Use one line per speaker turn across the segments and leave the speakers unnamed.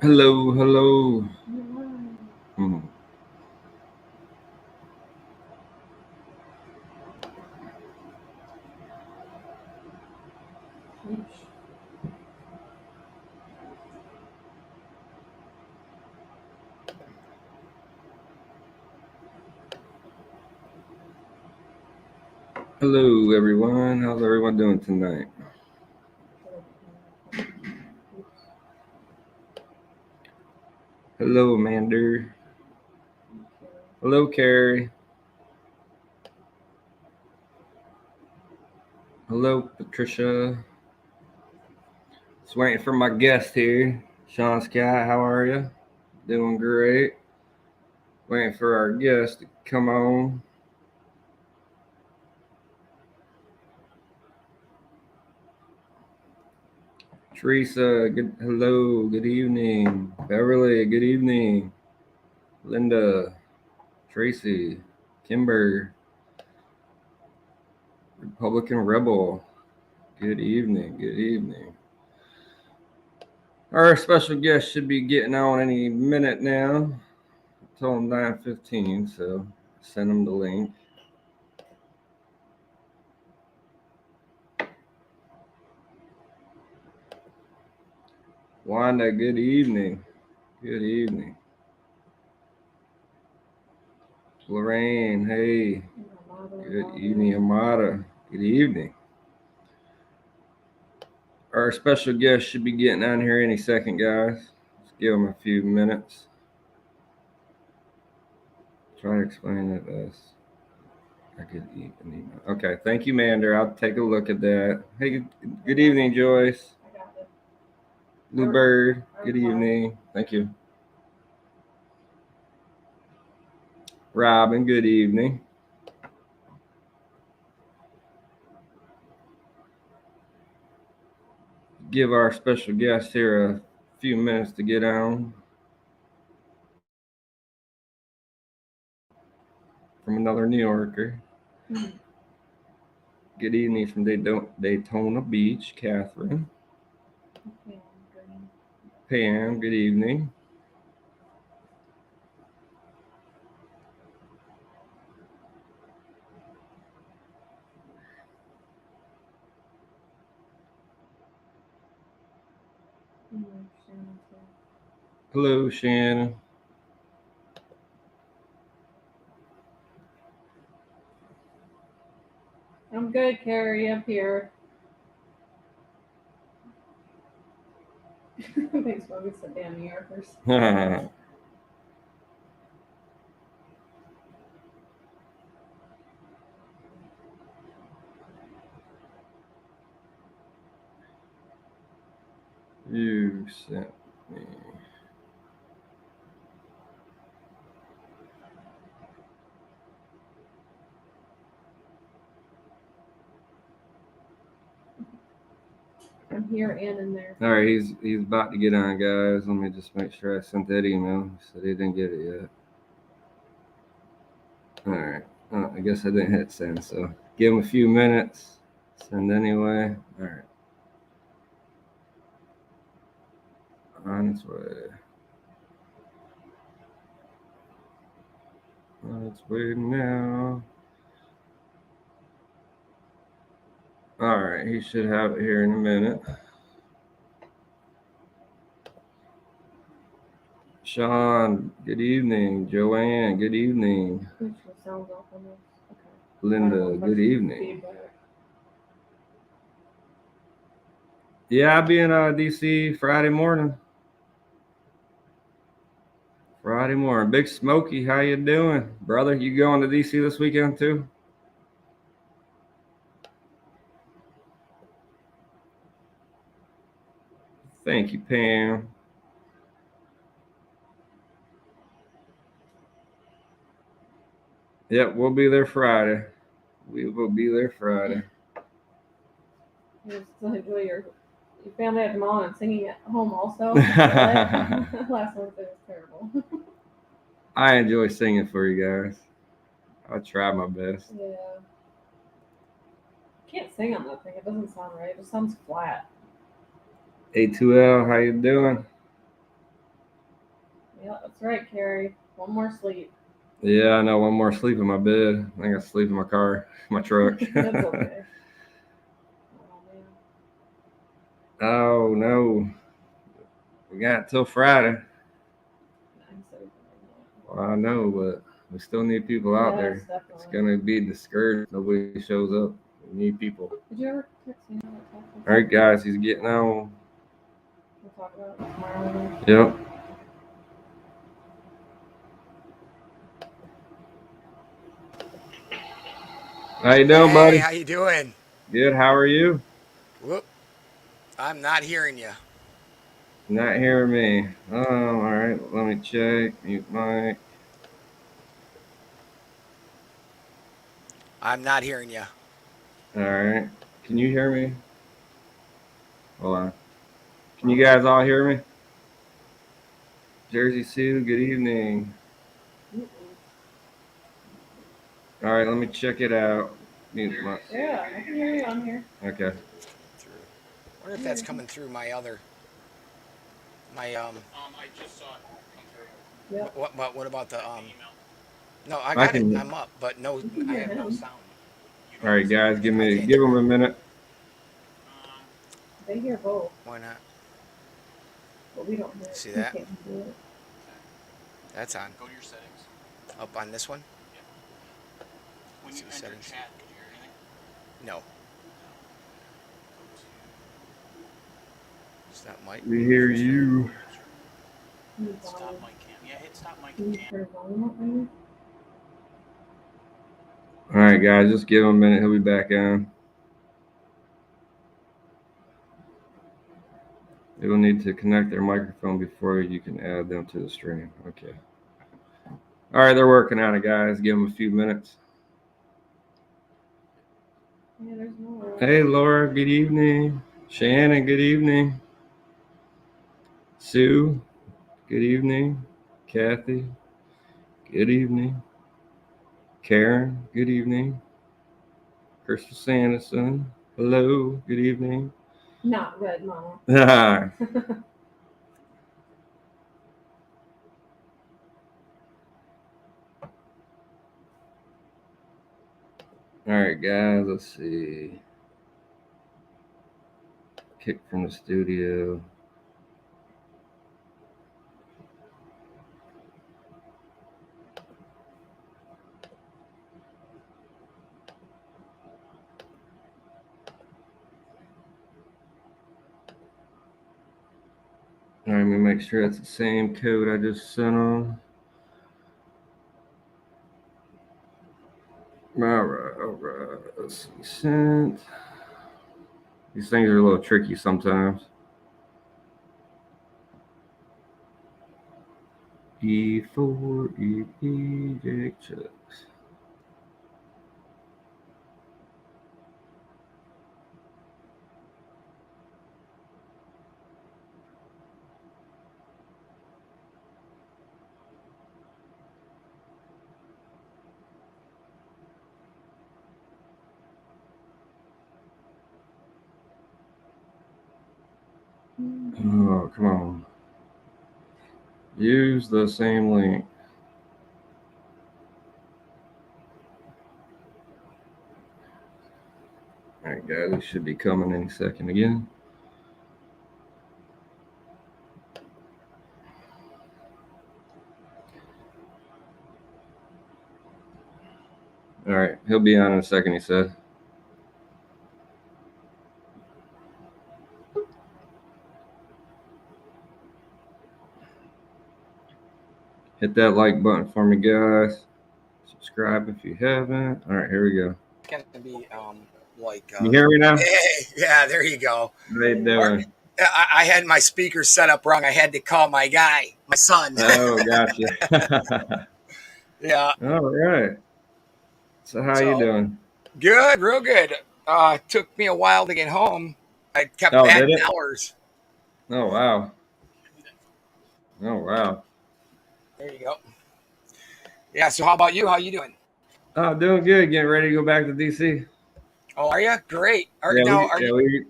Hello, hello. Hmm. Hello, everyone. How's everyone doing tonight? Hello, Amanda. Hello, Carrie. Hello, Patricia. Just waiting for my guest here. Sean Scott, how are you? Doing great. Waiting for our guest to come on. Teresa, good evening. Beverly, good evening. Linda, Tracy, Kimber, Republican Rebel, good evening, good evening. Our special guest should be getting on any minute now. I told him 9:15, so send him the link. Wanda, good evening. Good evening. Lorraine, hey. Good evening, Amada. Good evening. Our special guest should be getting on here any second, guys. Let's give him a few minutes. Try to explain it as I could eat an email. Okay, thank you, Mander. I'll take a look at that. Hey, good evening, Joyce. Blue Bird, good evening. Thank you. Robin, good evening. Give our special guest here a few minutes to get on. From another New Yorker. Good evening from Daytona Beach, Catherine. Pam, good evening. Hello, Shannon.
I'm good, Carrie, up here. Thanks, Bobby. Sit down, New Yorkers.
You sent me.
I'm here and in there.
All right, he's about to get on, guys. Let me just make sure I sent that email. He said he didn't get it yet. All right. I guess I didn't hit send, so give him a few minutes. Send anyway. All right. On its way. On its way now. All right, he should have it here in a minute. Sean, good evening. Joanne, good evening.
Sounds off on this. Okay.
Linda, good evening. Yeah, I'll be in DC Friday morning. Friday morning. Big Smokey, how you doing? Brother, you going to DC this weekend too? Thank you, Pam. Yep, we'll be there Friday. We will be there Friday.
Just enjoy your family at the mall and singing at home also. Last one was terrible.
I enjoy singing for you guys. I try my best.
Yeah. Can't sing on that thing. It doesn't sound right. It just sounds flat.
A2L, how you doing?
Yeah, that's right, Carrie. One more sleep.
Yeah, I know. One more sleep in my bed. I think I sleep in my car, my truck.
That's okay. Oh man.
Oh no, we got till Friday.
I'm so good.
Well, I know, but we still need people out
Yes,
there.
definitely.
It's gonna be discouraged. Nobody shows up. We need people.
Did you ever text me that text?
All right, guys, he's getting on.
We'll talk about it tomorrow.
Yep. How you doing, buddy?
Hey, how you doing?
Good. How are you?
Whoop, I'm not hearing you.
Not hearing me. All right. Let me check. Mute mic.
I'm not hearing you.
All right. Can you hear me? Hold on. Can you guys all hear me? Jersey Sue, good evening. All right, let me check it out. Mute my.
Yeah, I can hear you on here.
Okay.
I wonder if that's coming through my
I just saw it come through.
Yep.
What about the
Email.
No, I
I
got
can-
it. I'm up, but no,
You can
I
hear
have no
him.
sound.
All right, guys, give
I can't
them
hear
a minute.
They hear both,
Why not?
but we don't hear it.
See
We
that?
can't do it.
That's on.
Go to your settings.
Up on this one?
When
See
you
the
enter
settings.
chat, did you hear anything?
No.
Go to
It's not Mike.
We hear you.
Can you
stop
volume?
mic cam. Yeah, hit stop mic
Can you
cam.
turn volume up, maybe?
All right, guys, just give him a minute. He'll be back on. They will need to connect their microphone before you can add them to the stream. Okay. All right, they're working on it, guys. Give them a few minutes.
Yeah, there's no.
Hey, Laura, good evening. Shannon, good evening. Sue, good evening. Kathy, good evening. Karen, good evening. Crystal Sanderson, hello, good evening.
Not red, Mama.
All right, guys, let's see. Kick from the studio. All right, let me make sure it's the same code I just sent them. All right. Let's see. Sent. These things are a little tricky sometimes. E4 Jake Chucks. Oh, come on. Use the same link. All right, guys, it should be coming any second again. All right, he'll be on in a second, he said. Hit that like button for me, guys. Subscribe if you haven't. All right, here we go.
It's gonna be like.
You hear me now?
Hey, yeah, there you go.
How you doing?
I had my speaker set up wrong. I had to call my guy, my son.
Oh, gotcha.
Yeah.
All right. So how you doing?
Good, real good. Took me a while to get home. I kept
Oh, did
adding
it?
hours.
Oh, wow. Oh, wow.
There you go. Yeah. So how about you? How you doing?
Oh, doing good. Getting ready to go back to DC.
Oh, are you? Great.
We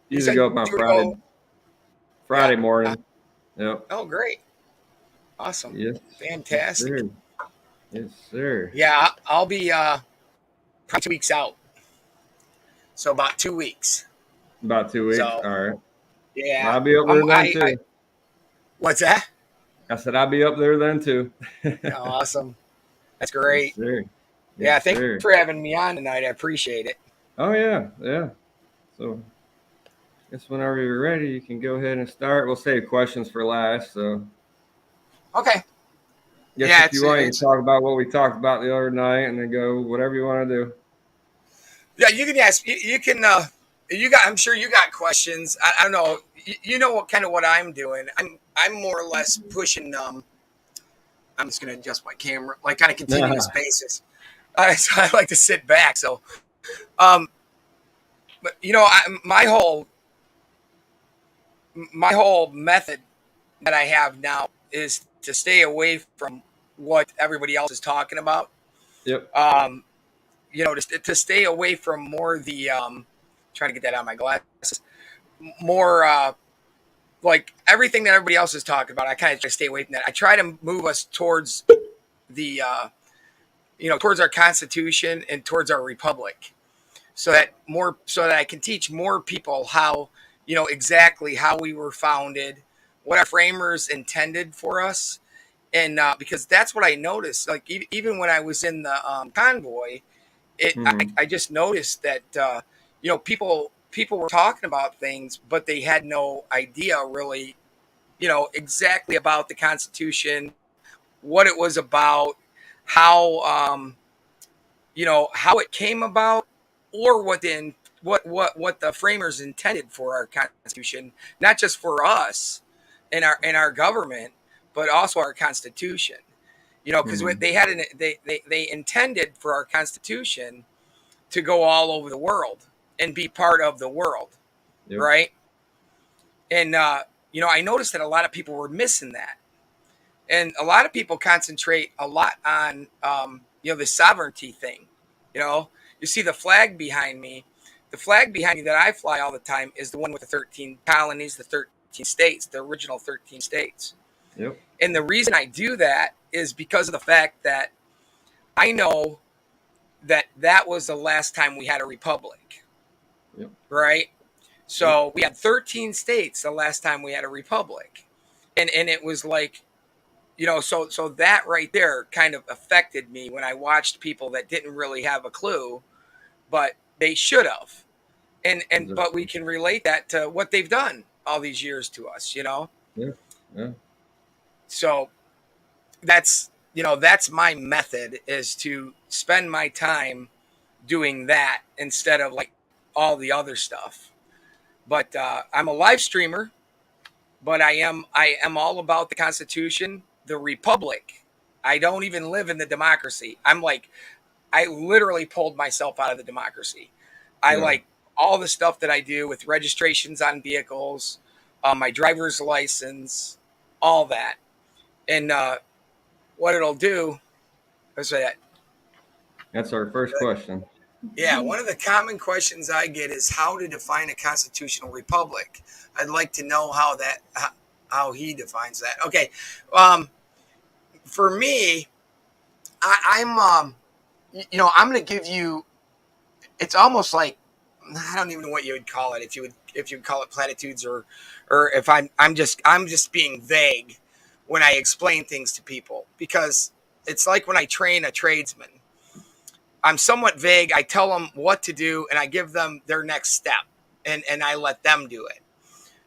usually go up on Friday
Yeah.
morning. Yep.
Oh, great. Awesome.
Yes. Yes,
Fantastic.
sir. Yes, sir.
Yeah, I'll be probably 2 weeks out. So about 2 weeks.
About 2 weeks.
So
All right. Well,
yeah.
I'll be up there then
I
too.
what's that?
I said I'll be up there then too.
Awesome. That's
Yes,
great.
sir. Yes,
Yeah, thanks
sir.
for having me on tonight. I appreciate it.
Oh yeah, yeah. So I guess whenever you're ready, you can go ahead and start. We'll save questions for last. So
Okay.
guess
Yeah,
if you want, you can talk about what we talked about the other night, and then go whatever you want to do.
yeah, you can ask you can you got I'm sure you got questions. I don't know. You know what kind of what I'm doing. I'm more or less pushing I'm just gonna adjust my camera like on a continuous basis. So I like to sit back. So um but my whole method that I have now is to stay away from what everybody else is talking about.
Yep.
Um, to stay away from more the trying to get that out of my glasses, more like everything that everybody else is talking about. I kind of try to stay away from that. I try to move us towards the towards our Constitution and towards our republic, so that I can teach more people how exactly how we were founded, what our framers intended for us, and because that's what I noticed. Like even when I was in the convoy,
Hmm.
I just noticed that people were talking about things, but they had no idea really, exactly about the Constitution, what it was about, how how it came about, or what the framers intended for our Constitution, not just for us in our government, but also our Constitution. Because
Hmm.
they intended for our Constitution to go all over the world and be part of the world,
Yep.
right? And I noticed that a lot of people were missing that, and a lot of people concentrate a lot on the sovereignty thing. You know, you see the flag behind me. The flag behind me that I fly all the time is the one with the 13 colonies, the 13 states, the original 13 states.
Yep.
And the reason I do that is because of the fact that I know that that was the last time we had a republic,
Yep.
right?
Yep.
So we had 13 states the last time we had a republic. And it was like, so that right there kind of affected me when I watched people that didn't really have a clue, but they should have. But we
Exactly.
can relate that to what they've done all these years to us.
Yeah. Yeah.
So that's my method, is to spend my time doing that instead of like all the other stuff. But I'm a live streamer, but I am all about the Constitution, the Republic. I don't even live in the democracy. I literally pulled myself out of the democracy. I
Yeah.
like all the stuff that I do with registrations on vehicles, my driver's license, all that. And what it'll do is that,
That's our first question.
yeah, one of the common questions I get is how to define a constitutional republic. I'd like to know how he defines that. Okay, um, for me, I'm going to give you. It's almost like, I don't even know what you would call it, if you would call it platitudes, or if I'm just being vague when I explain things to people, because it's like when I train a tradesman. I'm somewhat vague. I tell them what to do and I give them their next step, and I let them do it.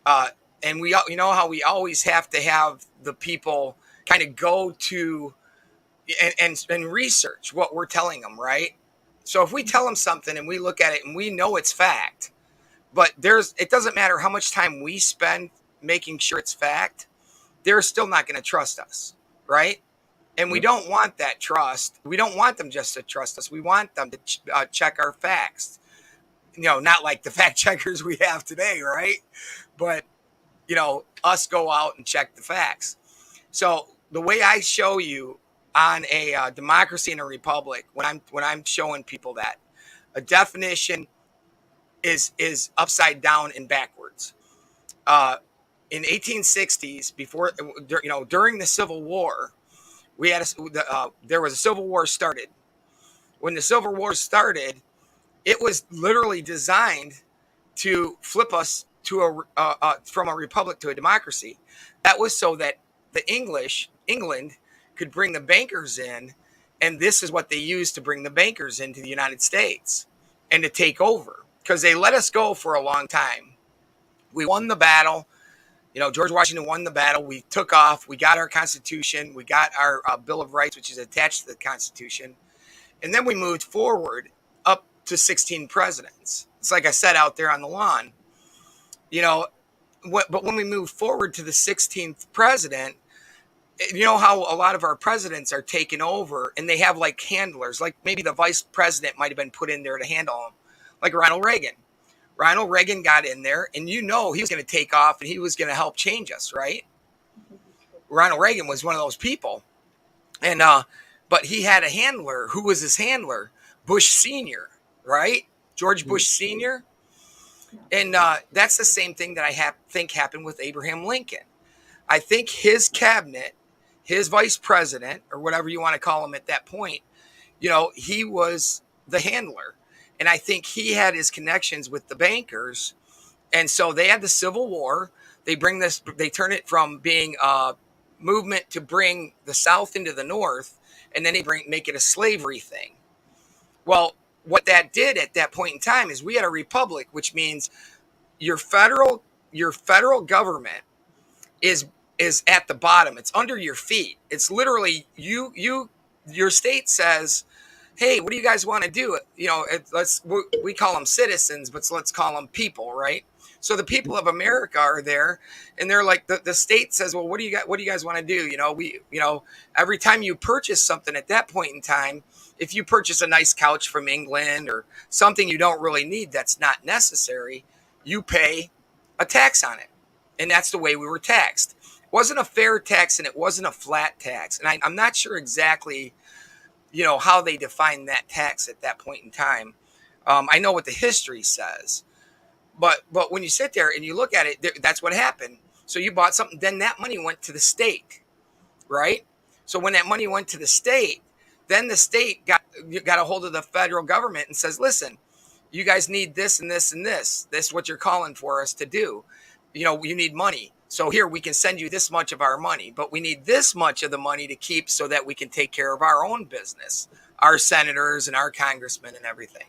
Uh, and how we always have to have the people kind of go to and research what we're telling them, right? So if we tell them something and we look at it and we know it's fact, but it doesn't matter how much time we spend making sure it's fact, they're still not going to trust us, right? And we
Yep.
don't want that trust. We don't want them just to trust us. We want them to check our facts. Not like the fact checkers we have today, right? But us go out and check the facts. So the way I show you on a democracy and a republic, when I'm showing people that a definition is upside down and backwards. Uh, in 1860s, before, during the Civil War, we had there was a Civil War started. When the Civil War started, it was literally designed to flip us to from a republic to a democracy. That was so that England could bring the bankers in, and this is what they used to bring the bankers into the United States and to take over, because they let us go for a long time. We won the battle. George Washington won the battle. We took off. We got our Constitution. We got our Bill of Rights, which is attached to the Constitution. And then we moved forward up to 16 presidents. It's like I said out there on the lawn. But when we move forward to the 16th president, you know how a lot of our presidents are taken over and they have like handlers, like maybe the vice president might have been put in there to handle them, like Ronald Reagan. Ronald Reagan got in there, and he was going to take off and he was going to help change us, right? Ronald Reagan was one of those people. And but he had a handler. Who was his handler? Bush Sr., right? George Bush Sr. And that's the same thing that I think happened with Abraham Lincoln. I think his cabinet, his vice president, or whatever you want to call him at that point, he was the handler. And I think he had his connections with the bankers. And so they had the Civil War. They turn it from being a movement to bring the South into the North, and then they make it a slavery thing. Well, what that did at that point in time is we had a republic, which means your federal government is at the bottom. It's under your feet. It's literally your state says, hey, what do you guys want to do? We call them citizens, but let's call them people, right? So the people of America are there, and they're like, the state says, well, what do you guys want to do? Every time you purchase something at that point in time, if you purchase a nice couch from England or something you don't really need, that's not necessary, you pay a tax on it. And that's the way we were taxed. It wasn't a fair tax, and it wasn't a flat tax. And I'm not sure exactly how they define that tax at that point in time. I know what the history says, but when you sit there and you look at it, that's what happened. So you bought something, then that money went to the state, right? So when that money went to the state, then the state got a hold of the federal government and says, listen, you guys need this and this and this. This is what you're calling for us to do. You need money. So here, we can send you this much of our money, but we need this much of the money to keep so that we can take care of our own business, our senators and our congressmen and everything.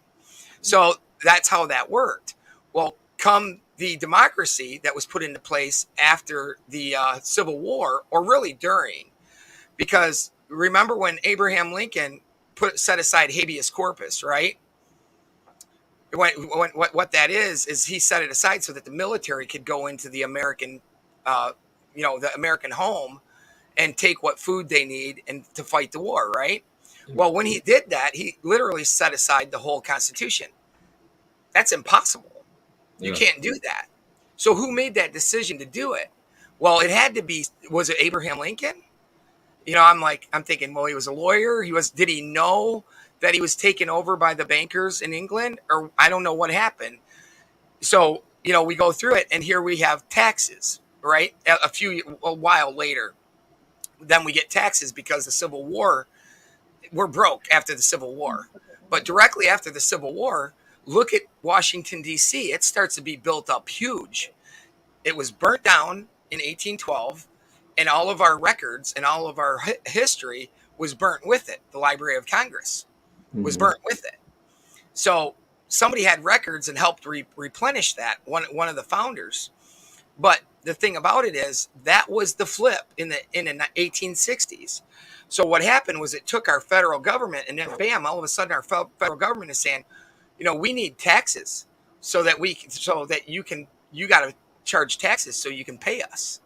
So that's how that worked. Well, come the democracy that was put into place after the Civil War, or really during, because remember when Abraham Lincoln set aside habeas corpus, right? What that is he set it aside so that the military could go into the American the American home and take what food they need and to fight the war, right? Well, when he did that, he literally set aside the whole Constitution. That's impossible. You can't do that. So who made that decision to do it? Well, it had to be, was it Abraham Lincoln? I'm thinking, well, he was a lawyer. Did he know that he was taken over by the bankers in England? Or I don't know what happened. So, we go through it, and here we have taxes, right? A while later, then we get taxes because the Civil War, we're broke after the Civil War. But directly after the Civil War, look at Washington, D.C. It starts to be built up huge. It was burnt down in 1812, and all of our records and all of our history was burnt with it. The Library of Congress was burnt with it. So somebody had records and helped replenish that, one of the founders. But the thing about it is that was the flip in the 1860s. So what happened was it took our federal government, and then bam, all of a sudden our federal government is saying, we need taxes so that you got to charge taxes so you can pay us.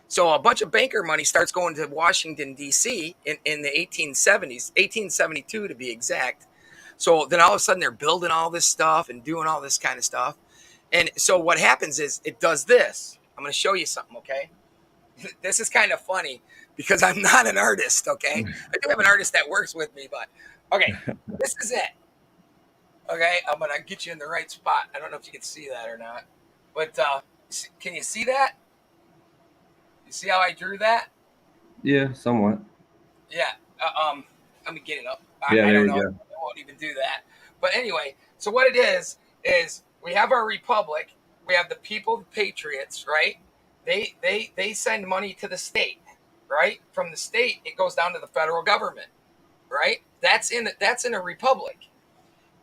So a bunch of banker money starts going to Washington, D.C. in the 1870s, 1872 to be exact. So then all of a sudden they're building all this stuff and doing all this kind of stuff. And so what happens is it does this. I'm going to show you something, okay? This is kind of funny because I'm not an artist, okay? I do have an artist that works with me, but okay, this is it. Okay, I'm going to get you in the right spot. I don't know if you can see that or not, but can you see that? You see how I drew that?
Yeah, somewhat.
Yeah. Let me get it up.
Yeah,
I
there
don't
you
know.
go.
I won't even do that. But anyway, so what it is we have our republic. We have the people, the patriots, right? They send money to the state, right? From the state, it goes down to the federal government, right? That's in a republic.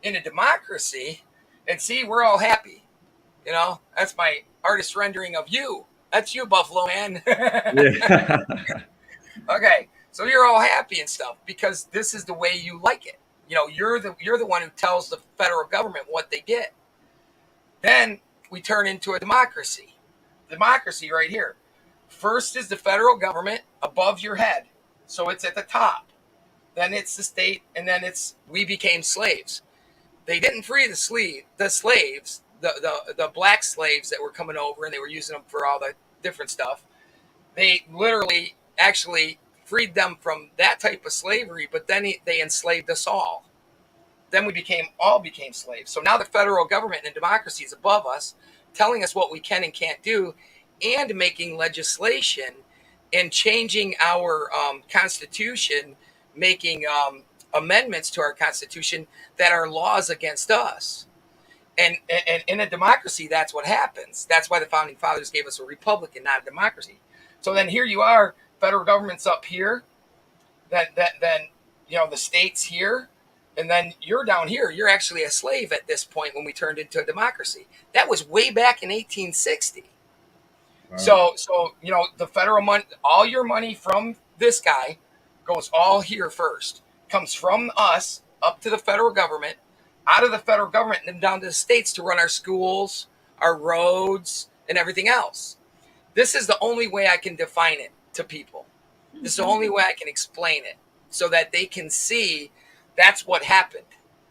In a democracy, and see, we're all happy. You know, that's my artist rendering of you. That's you, Buffalo Man.
Yeah.
Okay, so you're all happy and stuff because this is the way you like it. You know, you're the one who tells the federal government what they get. Then we turn into a democracy. Democracy right here. First is the federal government above your head, so it's at the top. Then it's the state, and then it's we became slaves. They didn't free the slaves, the black slaves that were coming over, and they were using them for all the different stuff. They literally actually freed them from that type of slavery, but then they enslaved us all. Then we became slaves. So now the federal government and democracy is above us, telling us what we can and can't do, and making legislation and changing our constitution, making amendments to our constitution that are laws against us. And in a democracy, that's what happens. That's why the founding fathers gave us a republic and not a democracy. So then here you are, federal government's up here, then the states here, and then you're down here. You're actually a slave at this point when we turned into a democracy. That was way back in 1860.
Wow.
So the federal money, all your money from this guy goes all here first. Comes from us up to the federal government, out of the federal government, and then down to the states to run our schools, our roads, and everything else. This is the only way I can define it to people. This is the only way I can explain it so that they can see that's what happened,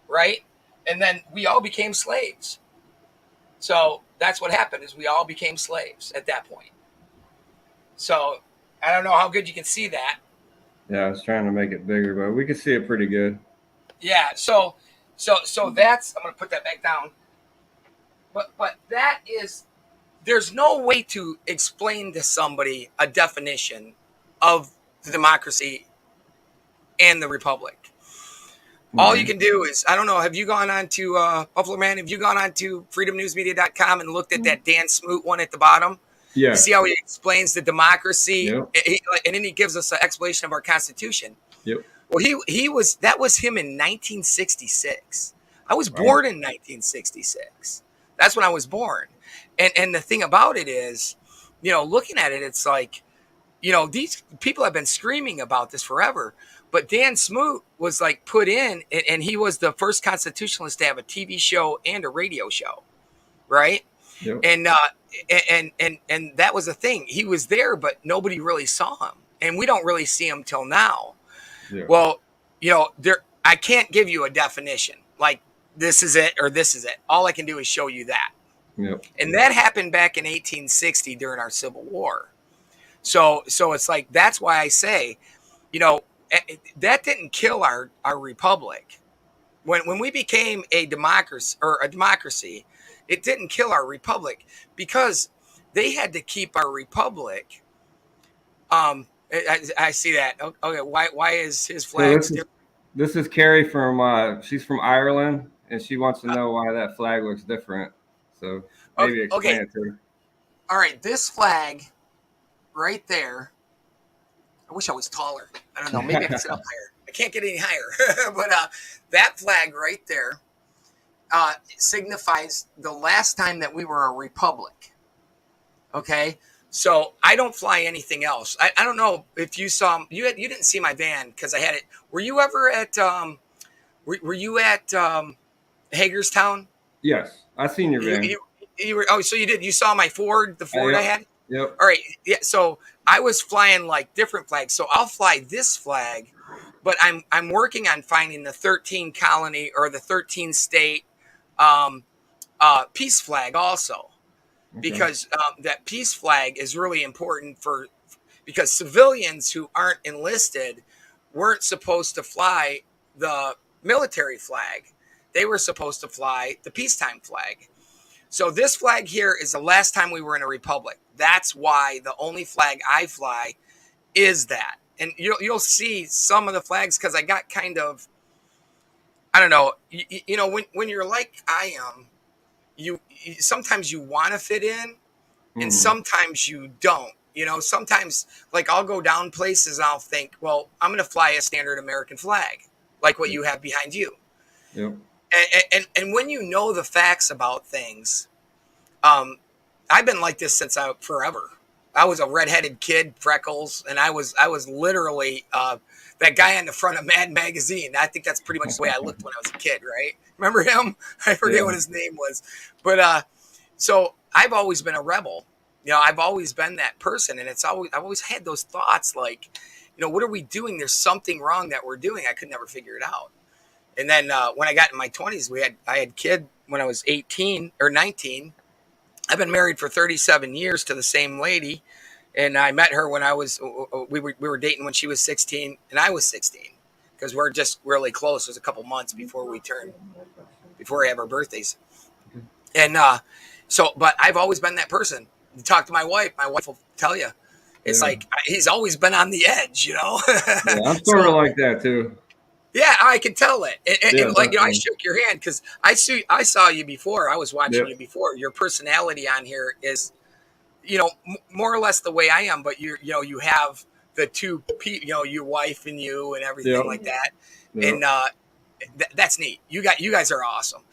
right? And then we all became slaves. So that's what happened is we all became slaves at that point. So I don't know how good you can see that.
Yeah, I was trying to make it bigger, but we can see it pretty good.
Yeah. So that's, I'm going to put that back down. But that is, there's no way to explain to somebody a definition of the democracy and the republic. All you can do is, I don't know, have you gone on to, Buffalo Man, have you gone on to freedomnewsmedia.com and looked at that Dan Smoot one at the bottom?
Yeah.
You see how he explains the democracy,
Yep.
and then he gives us an explanation of our Constitution.
Yep.
Well, that was him in 1966. I was born in 1966. That's when I was born. And the thing about it is, looking at it, it's like, these people have been screaming about this forever. But Dan Smoot was like put in, and he was the first constitutionalist to have a TV show and a radio show, right?
Yep.
And that was the thing. He was there, but nobody really saw him, and we don't really see him till now.
Yeah.
Well, I can't give you a definition like this is it or this is it. All I can do is show you that.
Yep.
And that happened back in 1860 during our Civil War. So it's like, that's why I say, that didn't kill our republic. When we became a democracy, it didn't kill our republic because they had to keep our republic. I see that. Okay, why is his flag different?
This is Carrie from she's from Ireland, and she wants to know why that flag looks different. So maybe explain it to her.
All right, this flag right there. I wish I was taller. I don't know. Maybe I can sit up higher. I can't get any higher. But that flag right there signifies the last time that we were a republic. Okay? So I don't fly anything else. I don't know if you saw, you didn't see my van because I had it. Were you ever at, were you at Hagerstown?
Yes, I seen your van.
You were, oh, so you did. You saw my Ford, the Ford I had?
Yep.
All right. Yeah. So I was flying like different flags. So I'll fly this flag, but I'm working on finding the 13 colony or the 13 state peace flag also, because that peace flag is really important because civilians who aren't enlisted weren't supposed to fly the military flag. They were supposed to fly the peacetime flag. So this flag here is the last time we were in a republic. That's why the only flag I fly is that. And you'll see some of the flags because I got kind of, I don't know, you know, when you're like I am, you sometimes you want to fit in and sometimes you don't. You know, sometimes like I'll go down places and I'll think, well, I'm going to fly a standard American flag, like what you have behind you.
Yep.
And when you know the facts about things, I've been like this since forever. I was a redheaded kid, freckles, and I was literally that guy on the front of Mad Magazine. I think that's pretty much the way I looked when I was a kid, right? Remember him? I forget what his name was, but so I've always been a rebel. You know, I've always been that person, and I've always had those thoughts like, you know, what are we doing? There's something wrong that we're doing. I could never figure it out. And then when I got in my 20s, I had kid when I was 18 or 19. I've been married for 37 years to the same lady, and I met her when we were dating when she was 16 and I was 16 because we're just really close. It was a couple months before we have our birthdays. And but I've always been that person. You talk to my wife will tell you. It's like he's always been on the edge, you know.
Yeah, I'm sort of like that too.
Yeah, I can tell it. And like, you know, I shook your hand because I saw you before. I was watching you before. Your personality on here is, you know, more or less the way I am, but you know, you have the two, you know, your wife and you and everything like that. And that's neat. You guys are awesome.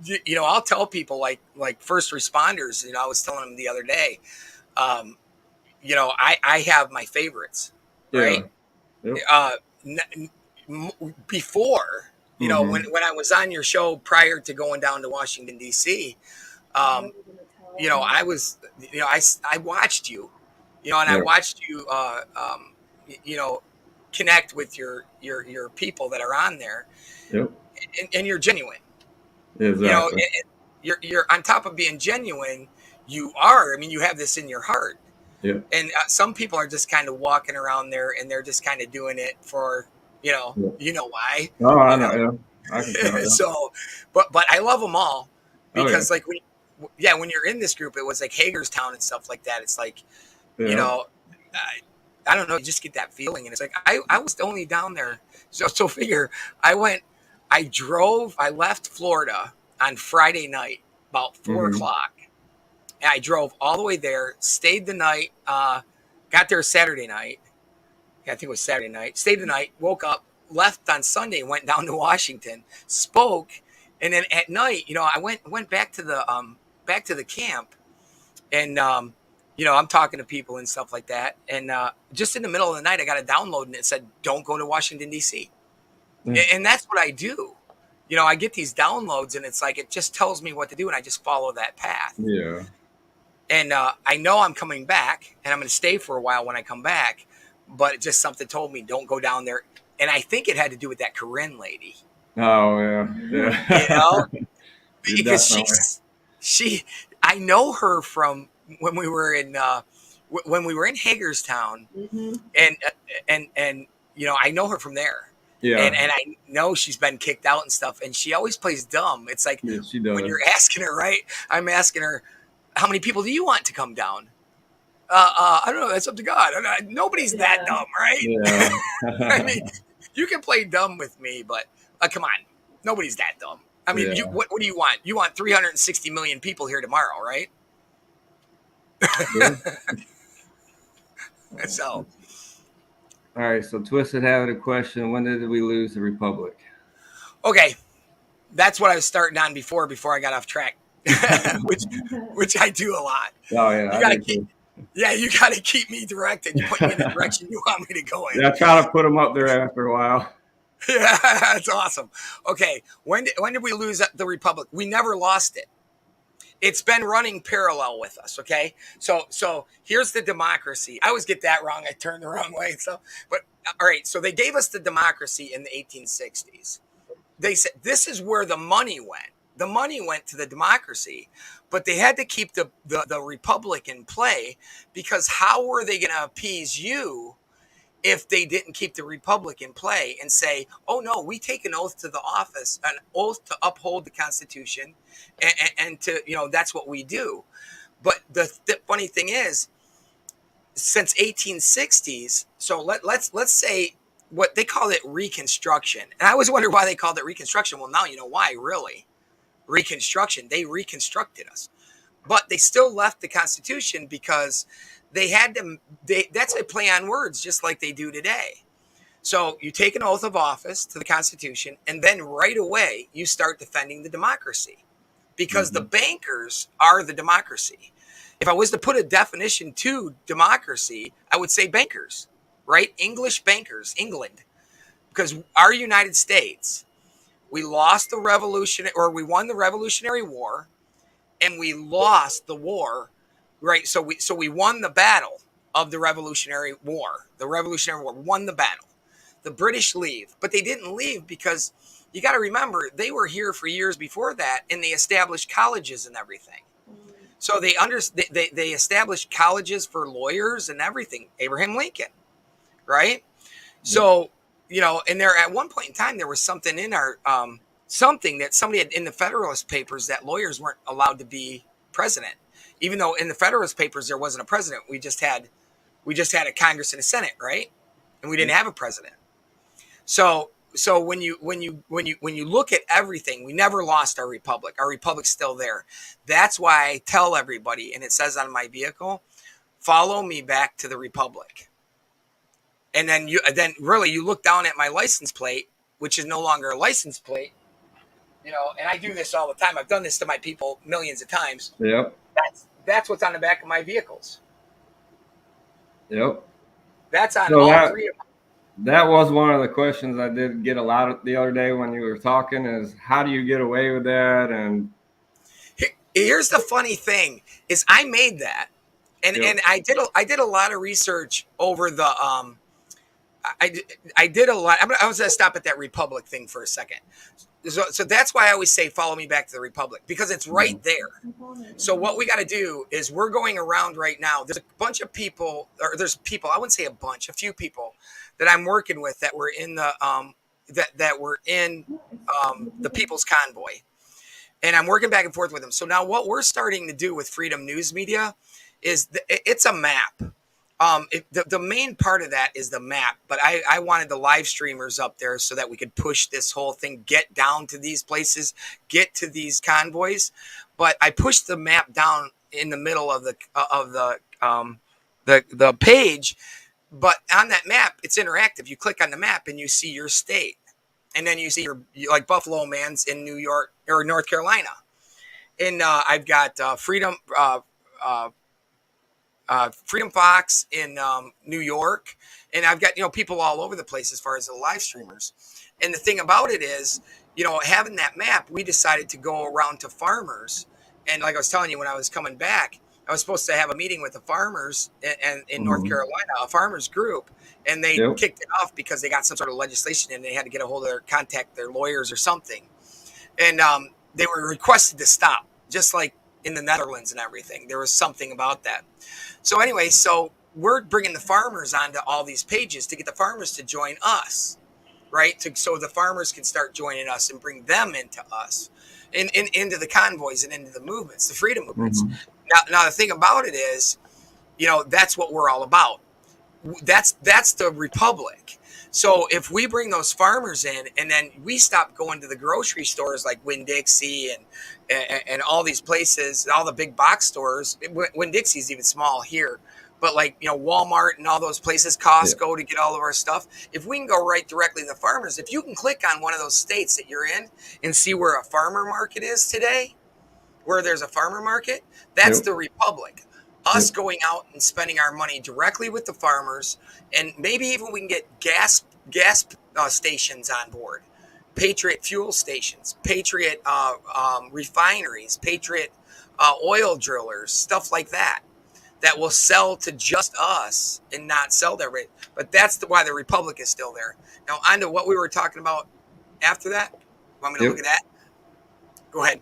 You know, I'll tell people like first responders, you know, I was telling them the other day, you know, I have my favorites, right? Before, you know, when I was on your show prior to going down to Washington, D.C., you know, I was, you know, I watched you, you know, and I watched you, you know, connect with your people that are on there, and you're genuine.
Exactly.
You know, you're on top of being genuine. You are. I mean, you have this in your heart.
Yeah.
And some people are just kind of walking around there, and they're just kind of doing it for, you know why.
Oh, I know. Yeah. I can tell. Yeah.
So, but I love them all because like when you're in this group, it was like Hagerstown and stuff like that. It's like, you know, I don't know, you just get that feeling, and it's like I was only down there. So figure I left Florida on Friday night about 4 o'clock. And I drove all the way there, stayed the night, got there Saturday night. Yeah, I think it was Saturday night. Stayed the night, woke up, left on Sunday, went down to Washington, spoke, and then at night, you know, I went back to the camp, and you know, I'm talking to people and stuff like that, and just in the middle of the night, I got a download, and it said, "Don't go to Washington D.C." And that's what I do. You know, I get these downloads, and it's like it just tells me what to do, and I just follow that path.
Yeah.
And I know I'm coming back, and I'm going to stay for a while when I come back. But just something told me don't go down there, and I think it had to do with that Corinne lady.
Oh yeah.
You know, because I know her from when we were in Hagerstown, and you know, I know her from there. Yeah. And I know she's been kicked out and stuff, and she always plays dumb. It's like
she does.
When you're asking her, right? I'm asking her, how many people do you want to come down? I don't know. That's up to God. Nobody's that dumb, right?
Yeah.
I mean, you can play dumb with me, but come on. Nobody's that dumb. I mean, what do you want? You want 360 million people here tomorrow, right?
Yeah.
So.
All right. So Twisted had a question. When did we lose the Republic?
Okay. That's what I was starting on before I got off track. which I do a lot.
Oh yeah,
you gotta keep me directed. You put me in the direction you want me to go in.
Yeah, I try to put them up there after a while.
Yeah, that's awesome. Okay, when did we lose the Republic? We never lost it. It's been running parallel with us. Okay, so here's the democracy. I always get that wrong. I turn the wrong way. So, but all right. So they gave us the democracy in the 1860s. They said this is where the money went. The money went to the democracy, but they had to keep the republic in play because how were they going to appease you if they didn't keep the republic in play and say, oh no, we take an oath to the office, an oath to uphold the Constitution, and to, that's what we do. But the funny thing is, since 1860s, so let's say what they call it Reconstruction. And I always wonder why they called it Reconstruction. Well, now you know why, really. Reconstruction, they reconstructed us. But they still left the Constitution because they had to, that's a play on words, just like they do today. So you take an oath of office to the Constitution, and then right away you start defending the democracy, because the bankers are the democracy. If I was to put a definition to democracy, I would say bankers, right? English bankers, England, because our United States, we lost the revolution, or we won the Revolutionary War, and we lost the war, right? So we won the battle of the Revolutionary War. The Revolutionary War won the battle. The British leave, but they didn't leave because you got to remember they were here for years before that, and they established colleges and everything. So they established colleges for lawyers and everything. Abraham Lincoln, right? So, and there at one point in time there was something in our something that somebody had in the Federalist Papers that lawyers weren't allowed to be president, even though in the Federalist Papers there wasn't a president. We just had a Congress and a Senate, right? And we didn't have a president. So when you look at everything, we never lost our republic. Our republic's still there. That's why I tell everybody, and it says on my vehicle, follow me back to the republic. And then you look down at my license plate, which is no longer a license plate. And I do this all the time. I've done this to my people millions of times.
Yep.
That's what's on the back of my vehicles.
Yep.
That's on all three of them.
That was one of the questions I did get a lot of the other day when you were talking, is how do you get away with that? And
here's the funny thing is I made that, and I did a lot of research over the I did a lot. I was going to stop at that republic thing for a second. So that's why I always say follow me back to the republic, because it's right there. So what we got to do is we're going around right now. There's a bunch of people, or there's people, I wouldn't say a bunch, a few people that I'm working with that were in the the People's Convoy, and I'm working back and forth with them. So now what we're starting to do with Freedom News Media is it's a map. The main part of that is the map, but I wanted the live streamers up there so that we could push this whole thing, get down to these places, get to these convoys. But I pushed the map down in the middle of the page. But on that map, it's interactive. You click on the map and you see your state, and then you see like Buffalo Man's in New York or North Carolina, and I've got Freedom Fox in New York, and I've got people all over the place as far as the live streamers. And the thing about it is, having that map, we decided to go around to farmers, and like I was telling you when I was coming back, I was supposed to have a meeting with the farmers in North Carolina, a farmers group, and they kicked it off because they got some sort of legislation and they had to get a hold of contact their lawyers or something, and they were requested to stop, just like in the Netherlands and everything. There was something about that. So anyway, so we're bringing the farmers onto all these pages to get the farmers to join us, right? So the farmers can start joining us and bring them into us, into the convoys and into the movements, the freedom movements. Now the thing about it is, that's what we're all about. That's the republic. So if we bring those farmers in, and then we stop going to the grocery stores like Winn-Dixie and all these places, all the big box stores. Winn-Dixie is even small here, but like Walmart and all those places, Costco, to get all of our stuff. If we can go right directly to the farmers, if you can click on one of those states that you're in and see where a farmer market is today, where there's a farmer market, that's the republic. Us going out and spending our money directly with the farmers, and maybe even we can get gas stations on board, Patriot fuel stations, Patriot refineries, Patriot oil drillers, stuff like that will sell to just us and not sell to everybody. But that's why the republic is still there. Now, on to what we were talking about after that. Want me to look at that? Go ahead.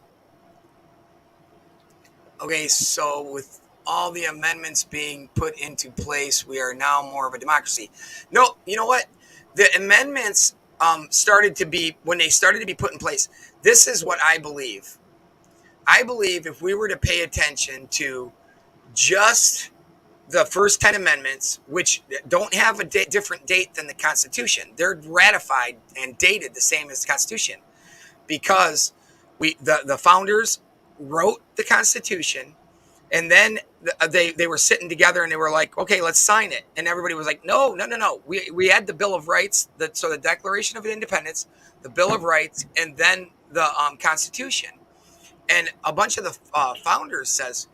Okay, so with all the amendments being put into place, we are now more of a democracy. No, you know what? The amendments started to be, when they started to be put in place, this is what I believe. I believe if we were to pay attention to just the first 10 amendments, which don't have a different date than the Constitution, they're ratified and dated the same as the Constitution, because the founders wrote the Constitution, and then they were sitting together and they were like, okay, let's sign it. And everybody was like, no. We had the Bill of Rights, so the Declaration of Independence, the Bill of Rights, and then the Constitution. And a bunch of the founders says,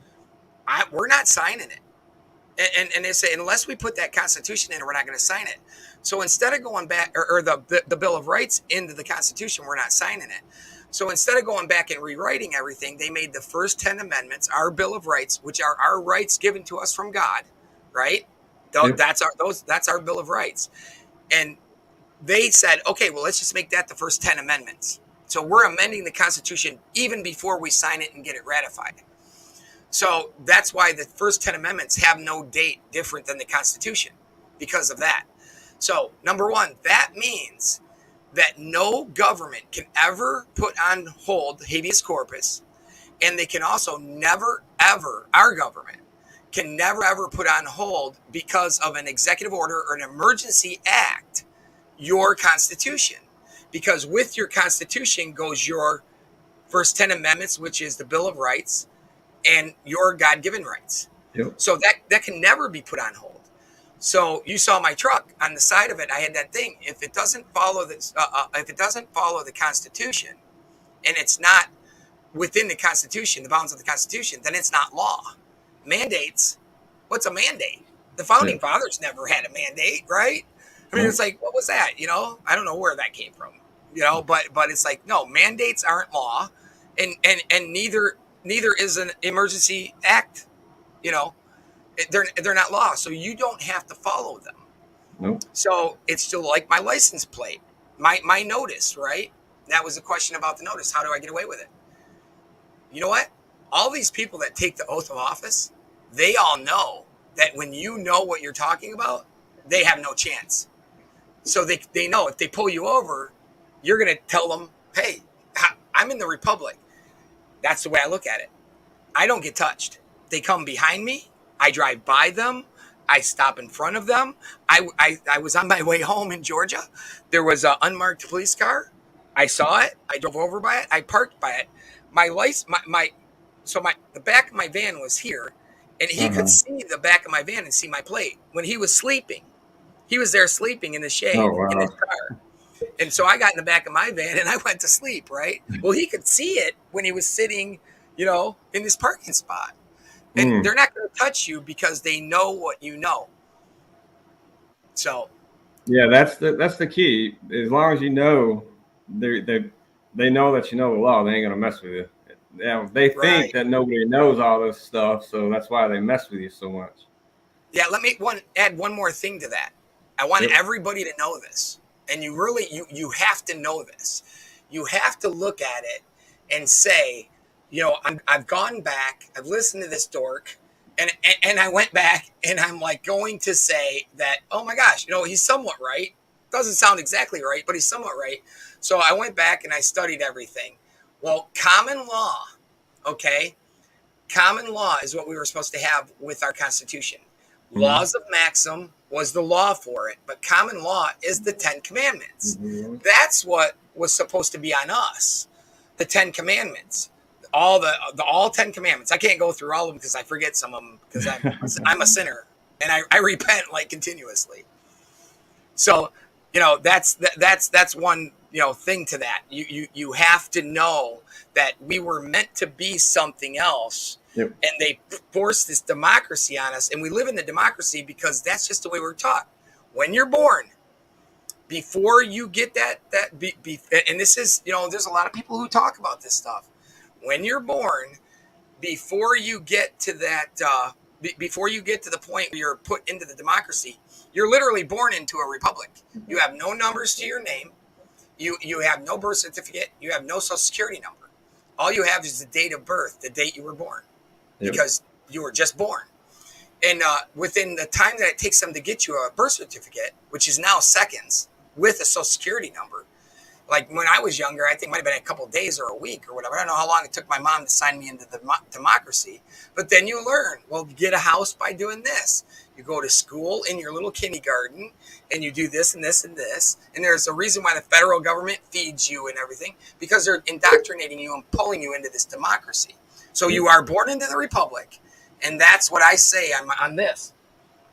we're not signing it. And they say, unless we put that Constitution in, we're not going to sign it. So instead of going back, or the Bill of Rights into the Constitution, we're not signing it. So instead of going back and rewriting everything, they made the first 10 amendments our Bill of Rights, which are our rights given to us from God, right?
Yep.
That's our Bill of Rights. And they said, okay, well, let's just make that the first 10 amendments. So we're amending the Constitution even before we sign it and get it ratified. So that's why the first 10 amendments have no date different than the Constitution, because of that. So number one, that means that no government can ever put on hold habeas corpus, and they can also never, ever, our government can never, ever put on hold, because of an executive order or an emergency act, your Constitution. Because with your Constitution goes your first 10 amendments, which is the Bill of Rights, and your God-given rights.
Yep.
So that can never be put on hold. So you saw my truck on the side of it. I had that thing. If it doesn't follow this, if it doesn't follow the Constitution, and it's not within the Constitution, the bounds of the Constitution, then it's not law. Mandates. What's a mandate? The founding fathers never had a mandate, right? I mean, it's like, what was that? You know, I don't know where that came from. You know, but it's like, no, mandates aren't law, and neither is an emergency act. You know, they're not law, so you don't have to follow them.
Nope.
So it's still like my license plate, my notice, right? That was a question about the notice. How do I get away with it? You know what? All these people that take the oath of office, they all know that when you know what you're talking about, they have no chance. So they know if they pull you over, you're going to tell them, hey, I'm in the Republic. That's the way I look at it. I don't get touched. They come behind me. I drive by them. I stop in front of them. I was on my way home in Georgia. There was an unmarked police car. I saw it. I drove over by it. I parked by it. The back of my van was here, and he could see the back of my van and see my plate when he was sleeping. He was there sleeping in the shade in his car. And so I got in the back of my van and I went to sleep, right? Well, he could see it when he was sitting, in this parking spot. And they're not going to touch you because they know what you know. So,
yeah, that's the key. As long as you know, they know that you know the law, they ain't gonna mess with you. Yeah, they think that nobody knows all this stuff, so that's why they mess with you so much.
Yeah, let me add one more thing to that. I want everybody to know this, and you really you have to know this. You have to look at it and say, I've gone back, I've listened to this dork, and I went back and I'm like going to say that, oh my gosh, he's somewhat right. Doesn't sound exactly right, but he's somewhat right. So I went back and I studied everything. Well, common law, okay? Common law is what we were supposed to have with our Constitution. Laws of maxim was the law for it, but common law is the 10 Commandments. That's what was supposed to be on us, the 10 Commandments. All 10 Commandments. I can't go through all of them because I forget some of them because I'm a sinner and I repent like continuously. So, that's one, thing to that. You have to know that we were meant to be something else. Yep. And they forced this democracy on us, and we live in the democracy because that's just the way we're taught. When you're born, before you get and this is, there's a lot of people who talk about this stuff. When you're born, before you get to that, before you get to the point where you're put into the democracy, you're literally born into a republic. You have no numbers to your name. You have no birth certificate. You have no social security number. All you have is the date of birth, the date you were born. Yep. Because you were just born. And within the time that it takes them to get you a birth certificate, which is now seconds, with a social security number. Like when I was younger, I think it might have been a couple of days or a week or whatever. I don't know how long it took my mom to sign me into the democracy. But then you learn, well, you get a house by doing this. You go to school in your little kindergarten and you do this and this and this. And there's a reason why the federal government feeds you and everything, because they're indoctrinating you and pulling you into this democracy. So you are born into the republic. And that's what I say on this.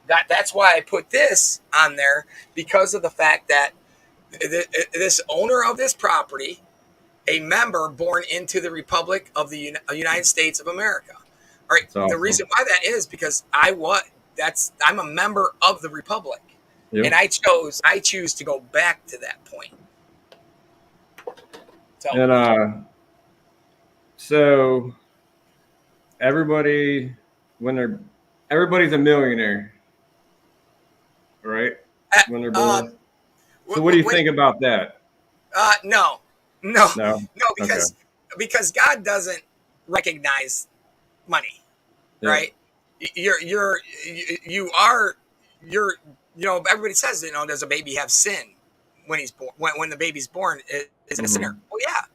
That's why I put this on there, because of the fact that this owner of this property, a member born into the Republic of the United States of America. All right.
Awesome.
The reason why that is because I'm a member of the Republic.
Yep.
And I choose to go back to that point. So,
And so everybody's a millionaire, right? When they're born. So what do you think about that?
No,
No.
because God doesn't recognize money,
Yeah.
right? Everybody says, does a baby have sin when he's born? When the baby's born, is it a sinner? Well, yeah,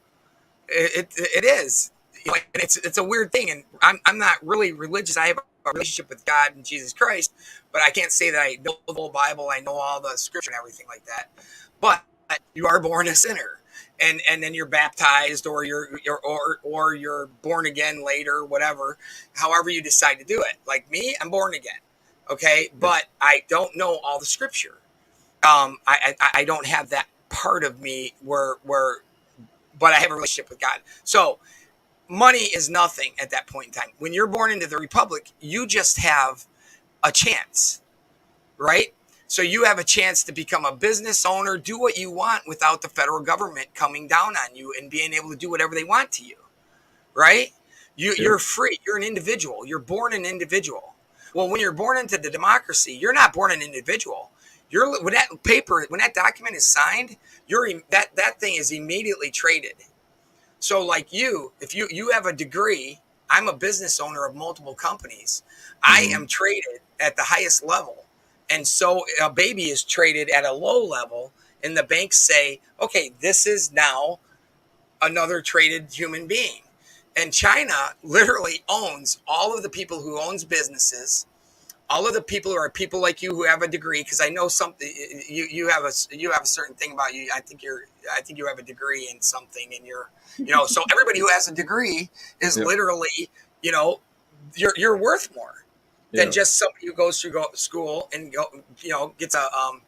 it is. And it's a weird thing, and I'm not really religious. I have a relationship with God and Jesus Christ, but I can't say that I know the whole Bible, I know all the scripture and everything like that. But you are born a sinner, and then you're baptized, or you're born again later, whatever. However you decide to do it. Like me, I'm born again, okay, but I don't know all the scripture. I don't have that part of me but I have a relationship with God. So money is nothing at that point in time. When you're born into the Republic, you just have a chance, right? So you have a chance to become a business owner, do what you want without the federal government coming down on you and being able to do whatever they want to you, right? You're free. You're an individual. You're born an individual. Well, when you're born into the democracy, you're not born an individual. When that document is signed, that thing is immediately traded. So like if you have a degree, I'm a business owner of multiple companies. I am traded at the highest level. And so a baby is traded at a low level, and the banks say, okay, this is now another traded human being. And China literally owns all of the people who owns businesses, all of the people who are people like you who have a degree, because I know something. You have a certain thing about you. I think you have a degree in something, and so everybody who has a degree is literally, you're worth more than just somebody who goes through school and gets a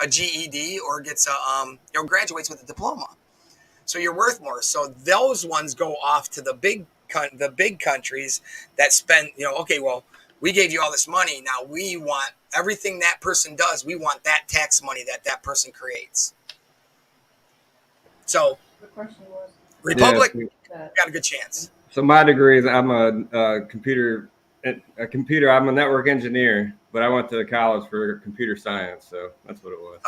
GED or gets graduates with a diploma. So you're worth more. So those ones go off to the big countries that spend, okay, well, we gave you all this money. Now we want everything that person does. We want that tax money that person creates. So
The question was,
Republic got a good chance.
So my degree is I'm a computer. I'm a network engineer, but I went to college for computer science, so that's what it was.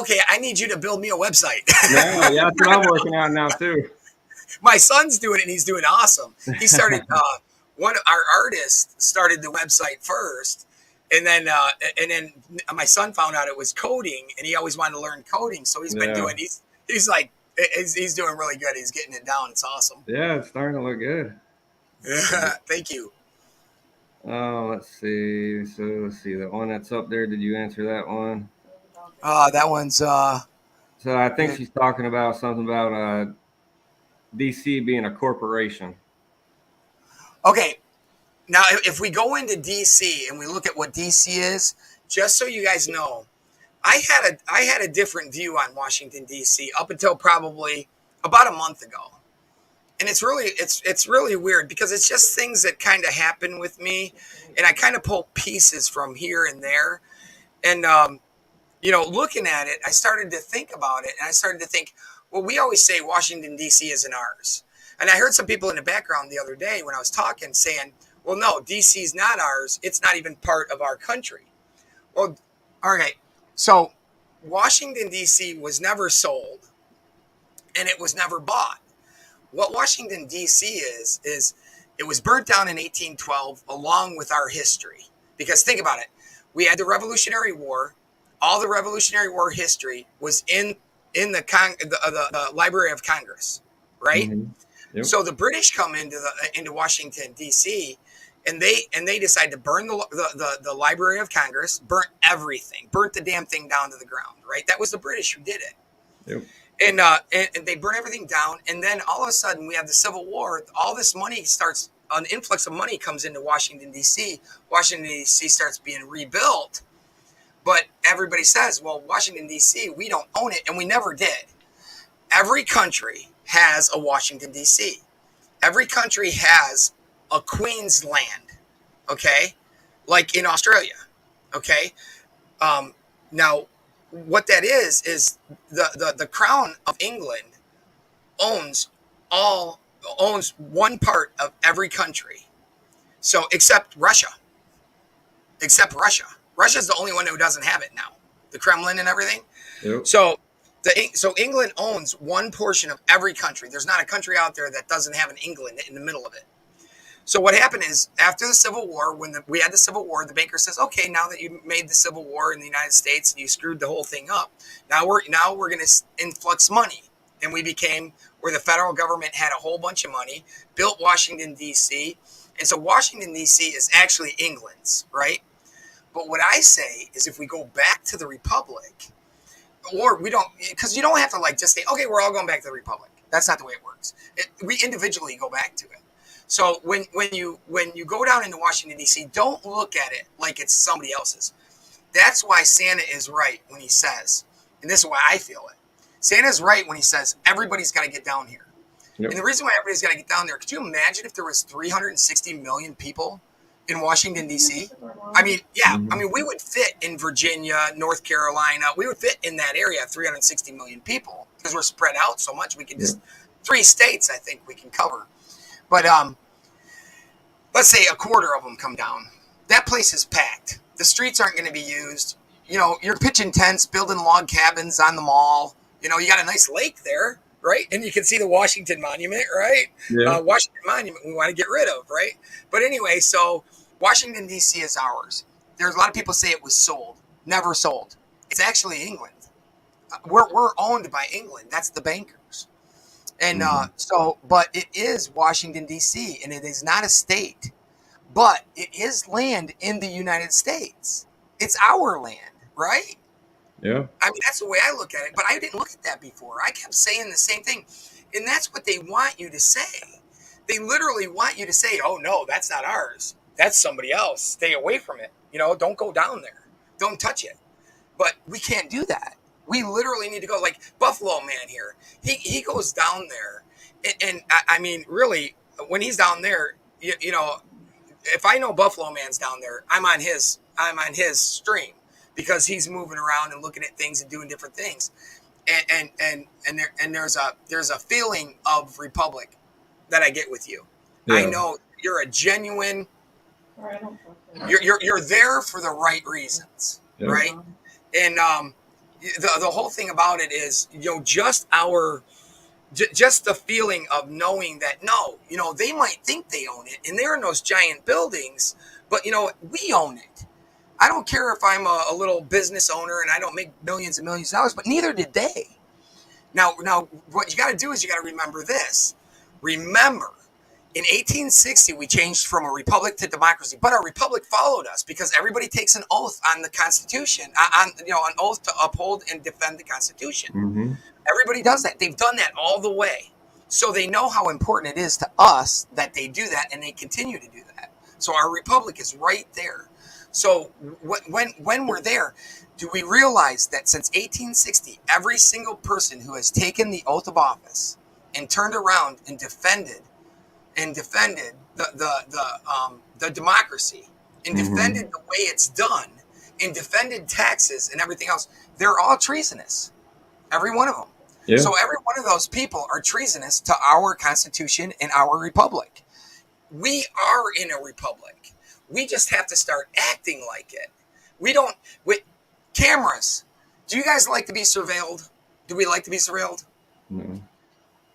Okay, I need you to build me a website.
Yeah, that's what I'm working on now too.
My son's doing it, and he's doing awesome. He started one of our artists started the website first, and then my son found out it was coding, and he always wanted to learn coding, so he's been doing. He's doing really good. He's getting it down. It's awesome.
Yeah, it's starting to look good.
Thank you.
Oh, let's see. So let's see. The one that's up there, did you answer that one?
That one's
So I think she's talking about something about DC being a corporation.
Okay. Now, if we go into DC and we look at what DC is, just so you guys know, I had a different view on Washington DC up until probably about a month ago. And it's really weird because it's just things that kind of happen with me, and I kind of pull pieces from here and there. And looking at it, I started to think about it, and I started to think, well, we always say Washington D.C. isn't ours. And I heard some people in the background the other day when I was talking saying, well, no, D.C. is not ours. It's not even part of our country. Well, all right. So Washington D.C. was never sold, and it was never bought. What Washington, D.C. is It was burnt down in 1812 along with our history. Because think about it. We had the Revolutionary War. All the Revolutionary War history was in the Library of Congress, right?
Mm-hmm. Yep.
So the British come into Washington D.C. and they decide to burn the Library of Congress, burnt everything, burnt the damn thing down to the ground, right? That was the British who did it.
Yep.
And they burn everything down, and then all of a sudden we have the Civil War. All this money starts, an influx of money comes into Washington D.C. Washington D.C. starts being rebuilt, but everybody says, "Well, Washington D.C. we don't own it, and we never did." Every country has a Washington D.C. Every country has a Queensland, okay, like in Australia, okay. Now, what that is the Crown of England owns one part of every country. So except Russia. Russia's the only one who doesn't have it now. The Kremlin and everything.
Yep.
So England owns one portion of every country. There's not a country out there that doesn't have an England in the middle of it. So what happened is after the Civil War, when we had the Civil War, the banker says, "Okay, now that you made the Civil War in the United States and you screwed the whole thing up, now we're going to influx money." And we became where the federal government had a whole bunch of money, built Washington D.C. And so Washington D.C. is actually England's, right? But what I say is if we go back to the Republic, or we don't, because you don't have to like just say, "Okay, we're all going back to the Republic." That's not the way it works. We individually go back to it. So when you go down into Washington, D.C., don't look at it like it's somebody else's. That's why Santa is right when he says, and this is why I feel it, Santa's right when he says everybody's got to get down here.
Yep.
And the reason why everybody's got to get down there, could you imagine if there was 360 million people in Washington, D.C.? I mean, yeah, I mean, we would fit in Virginia, North Carolina. We would fit in that area, 360 million people, because we're spread out so much. We can just, 3 states, I think we can cover. But let's say a quarter of them come down. That place is packed. The streets aren't going to be used. You know, you're pitching tents, building log cabins on the mall. You know, you got a nice lake there, right? And you can see the Washington Monument, right?
Yeah.
Washington Monument we want to get rid of, right? But anyway, so Washington, D.C. is ours. There's a lot of people say it was sold. Never sold. It's actually England. We're owned by England. That's the bankers. And but it is Washington, D.C., and it is not a state, but it is land in the United States. It's our land, right?
Yeah.
I mean, that's the way I look at it, but I didn't look at that before. I kept saying the same thing, and that's what they want you to say. They literally want you to say, "Oh, no, that's not ours. That's somebody else. Stay away from it. You know, don't go down there. Don't touch it." But we can't do that. We literally need to go, like Buffalo Man here. He goes down there, and I mean, really, when he's down there, you know, if I know Buffalo Man's down there, I'm on his stream because he's moving around and looking at things and doing different things, and there's a feeling of Republic that I get with you.
Yeah.
I know you're a genuine. You're there for the right reasons, right? And the whole thing about it is, you know, just the feeling of knowing that, no, you know, they might think they own it and they're in those giant buildings, but you know, we own it. I don't care if I'm a little business owner and I don't make millions and millions of dollars, but neither did they. Now what you got to do is you got to remember this. Remember, in 1860, we changed from a republic to democracy, but our republic followed us because everybody takes an oath on the Constitution, an oath to uphold and defend the Constitution.
Mm-hmm.
Everybody does that. They've done that all the way. So they know how important it is to us that they do that, and they continue to do that. So our republic is right there. So when we're there, do we realize that since 1860, every single person who has taken the oath of office and turned around and defended the democracy and defended the way it's done and defended taxes and everything else, they're all treasonous. Every one of them. Yeah. So every one of those people are treasonous to our Constitution and our republic. We are in a republic. We just have to start acting like it. We don't, with cameras. Do you guys like to be surveilled? Do we like to be surveilled?
No.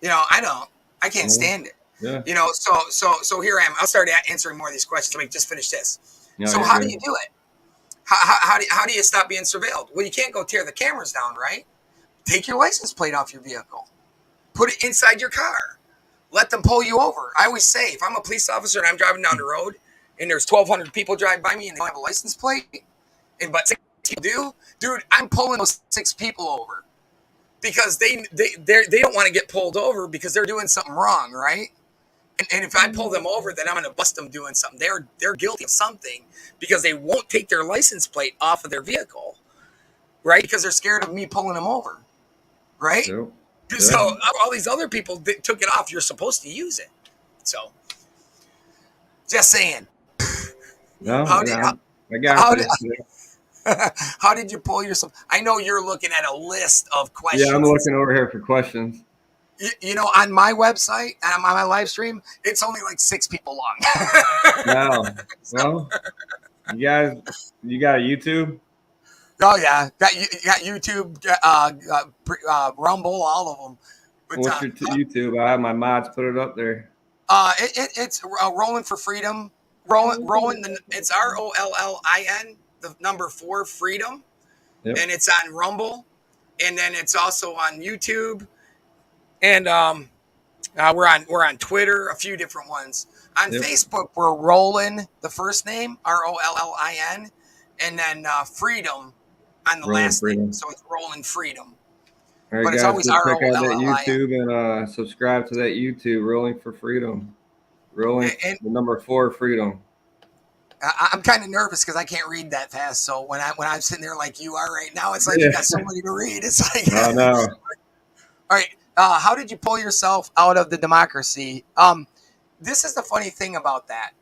You know, I don't. I can't stand it.
Yeah.
You know, so here I am. I'll start answering more of these questions. Let me just finish this.
No,
So
you're
how do
good.
you do it? How do you stop being surveilled? Well, you can't go tear the cameras down, right? Take your license plate off your vehicle. Put it inside your car. Let them pull you over. I always say, if I'm a police officer and I'm driving down the road and there's 1,200 people drive by me and they don't have a license plate, and but 6 people do, dude, I'm pulling those 6 people over because they don't want to get pulled over because they're doing something wrong, right? And if I pull them over, then I'm going to bust them doing something. They're guilty of something because they won't take their license plate off of their vehicle, right? Because they're scared of me pulling them over, right?
Yep.
So
Yeah.
all these other people that took it off. You're supposed to use it. So just saying.
No,
How did
I got
how did
this. Yeah.
how did you pull yourself? I know you're looking at a list of
Yeah, I'm
questions.
looking over here for questions.
You know, on my website and on my live stream, it's only like 6 people long.
Wow. Well, you got a YouTube?
Oh yeah, got YouTube, Rumble, all of them. But
What's your YouTube? I have my mods put it up there.
it's Rolling for Freedom. Rolling. It's ROLLIN, the number 4 Freedom,
Yep.
and it's on Rumble, and then it's also on YouTube, and we're on Twitter, a few different ones. On
Yep.
Facebook, we're Rollin, the first name ROLLIN, and then Freedom on the last name.
Freedom.
So it's Rollin4Freedom.
All right,
But it's
guys,
always
go check out that
ROLLIN.
YouTube and subscribe to that YouTube, Rollin4Freedom. Rolling
And
the number 4 Freedom.
I'm kind of nervous because I can't read that fast. So when I'm sitting there like you are right now, it's like you got somebody to read. It's like,
Oh no.
All right. How did you pull yourself out of the democracy? This is the funny thing about that.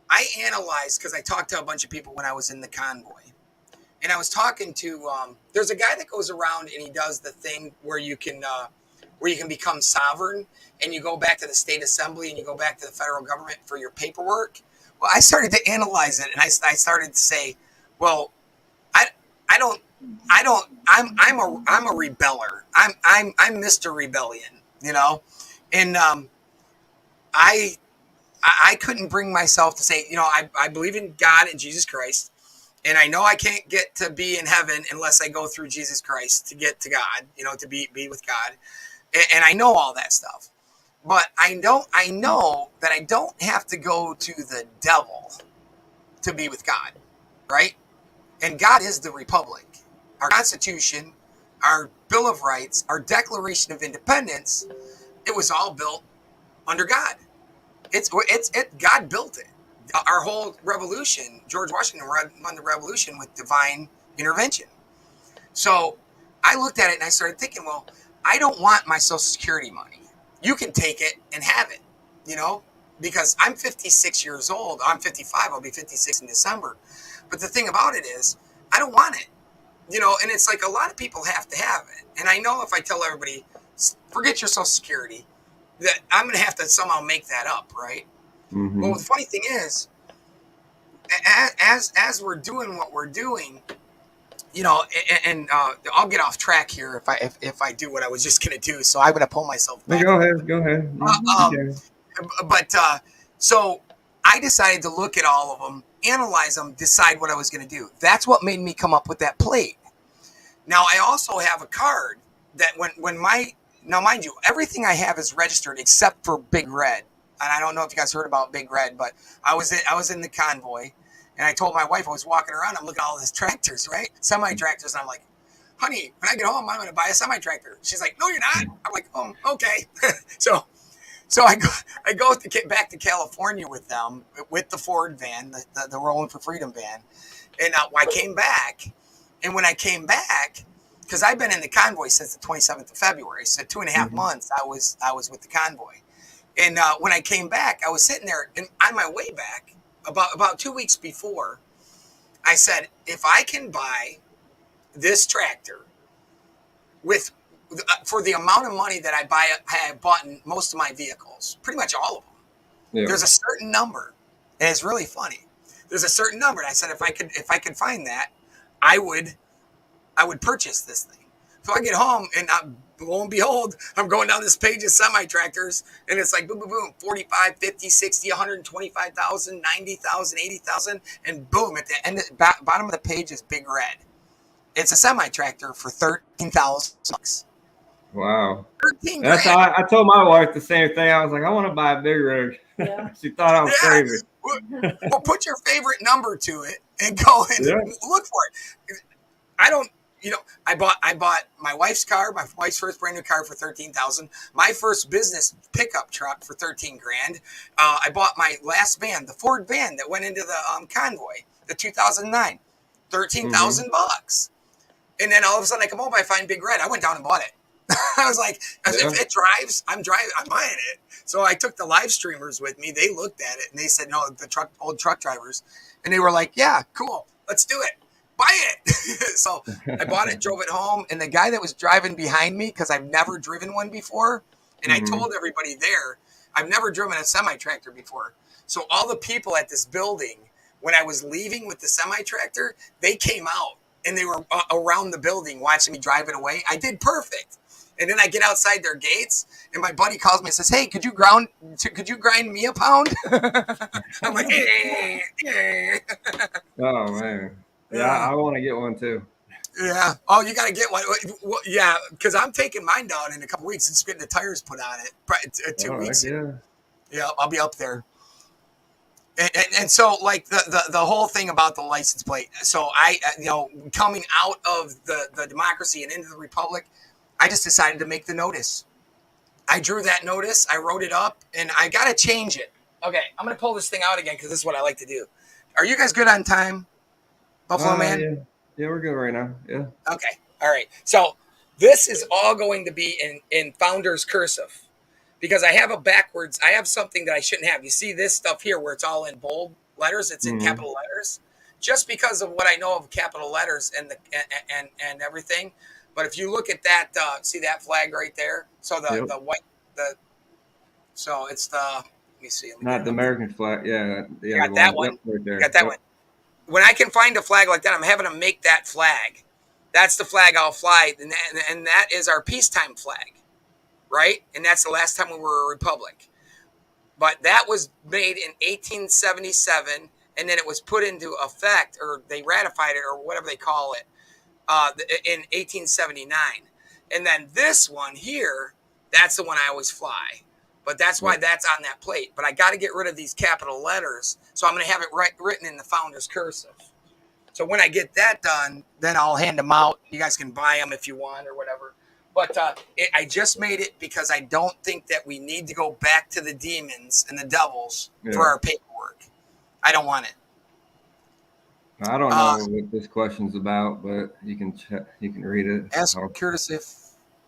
I analyzed because I talked to a bunch of people when I was in the convoy, and I was talking to. There's a guy that goes around and he does the thing where you can become sovereign and you go back to the state assembly and you go back to the federal government for your paperwork. Well, I started to analyze it and I started to say, well, I I don't I'm a rebeller. I'm Mr. Rebellion, you know, and I I couldn't bring myself to say, you know, I believe in God and Jesus Christ, and I know I can't get to be in heaven unless I go through Jesus Christ to get to God, you know, to be with God, and I know all that stuff. But I know that I don't have to go to the devil to be with God, right? And God is the Republic. Our Constitution, our Bill of Rights, our Declaration of Independence, it was all built under God. God built it. Our whole revolution, George Washington won the revolution with divine intervention. So I looked at it and I started thinking, well, I don't want my Social Security money. You can take it and have it, you know, because I'm 56 years old. I'm 55. I'll be 56 in December. But the thing about it is, I don't want it, you know, and it's like a lot of people have to have it. And I know if I tell everybody, forget your Social Security, that I'm going to have to somehow make that up, right?
Mm-hmm.
Well, the funny thing is, as we're doing what we're doing, you know, and I'll get off track here if I do what I was just going to do. So I'm going to pull myself back.
Go ahead.
But so I decided to look at all of them, analyze them, decide what I was going to do. That's what made me come up with that plate. Now I also have a card that now mind you, everything I have is registered except for Big Red. And I don't know if you guys heard about Big Red, but I was in the convoy, and I told my wife I was walking around. I'm looking at all these tractors, right? Semi tractors. And I'm like, honey, when I get home, I'm going to buy a semi tractor. She's like, no, you're not. I'm like, oh, okay. So I go back to California with them, with the Ford van, the Rollin4Freedom van, and I came back. And when I came back, because I've been in the convoy since the 27th of February, so 2.5 months I was with the convoy. And when I came back, I was sitting there, and on my way back, about 2 weeks before, I said, if I can buy this tractor with for the amount of money that I bought in most of my vehicles, pretty much all of them. Yeah. There's a certain number, and it's really funny. There's a certain number, and I said if I could find that, I would purchase this thing. So I get home, and lo and behold, I'm going down this page of semi-tractors, and it's like boom, boom, boom, 45, 50, 60, 125,000, 90,000, 80,000, and boom, at the end, bottom of the page is big red. It's a semi-tractor for $13,000.
Wow.
13
That's how
grand.
I told my wife the same thing. I was like, I want to buy a big rig.
Yeah.
She thought I was
Yeah.
crazy.
Well, put your favorite number to it and go and
Yeah.
look for it. I don't, I bought my wife's car, my wife's first brand new car for 13,000. My first business pickup truck for 13 grand. I bought my last van, the Ford van that went into the Convoy, the 2009, 13,000 bucks. And then all of a sudden I come home, I find Big Red. I went down and bought it. I was like, if it drives, I'm buying it. So I took the live streamers with me. They looked at it and they said, no, the old truck drivers. And they were like, yeah, cool. Let's do it. Buy it. So I bought it, drove it home. And the guy that was driving behind me, because I've never driven one before, and I told everybody there, I've never driven a semi-tractor before. So all the people at this building, when I was leaving with the semi-tractor, they came out and they were around the building watching me drive it away. I did perfect. And then I get outside their gates, and my buddy calls me and says, "Hey, could you grind me a pound?" I'm like, "Hey."
Oh man. Yeah, I want to get one too.
Yeah. Oh, you got to get one. Well, yeah, because I'm taking mine down in a couple weeks and just getting the tires put on it. Probably 2 weeks.
Yeah.
Yeah, I'll be up there. And so, like the whole thing about the license plate. So I, coming out of the democracy and into the republic, I just decided to make the notice. I drew that notice, I wrote it up, and I got to change it. Okay, I'm going to pull this thing out again because this is what I like to do. Are you guys good on time, Buffalo Man?
Yeah, we're good right now. Yeah.
Okay, all right. So this is all going to be in Founders Cursive because I have something that I shouldn't have. You see this stuff here where it's all in bold letters, it's in capital letters, just because of what I know of capital letters and everything. But if you look at that, see that flag right there? So the white, so it's the, let me see.
Not the American flag. Yeah.
Got that one.
Right there.
Got that one. When I can find a flag like that, I'm having to make that flag. That's the flag I'll fly. And that is our peacetime flag, right? And that's the last time we were a republic. But that was made in 1877, and then it was put into effect, or they ratified it, or whatever they call it, in 1879. And then this one here, that's the one I always fly. But that's why that's on that plate. But I got to get rid of these capital letters. So I'm going to have it written in the Founders Cursive. So when I get that done, then I'll hand them out. You guys can buy them if you want or whatever. But I just made it because I don't think that we need to go back to the demons and the devils for our paperwork. I don't want it.
I don't know what this question's about, but you can check. You can read it.
Ask Curtis if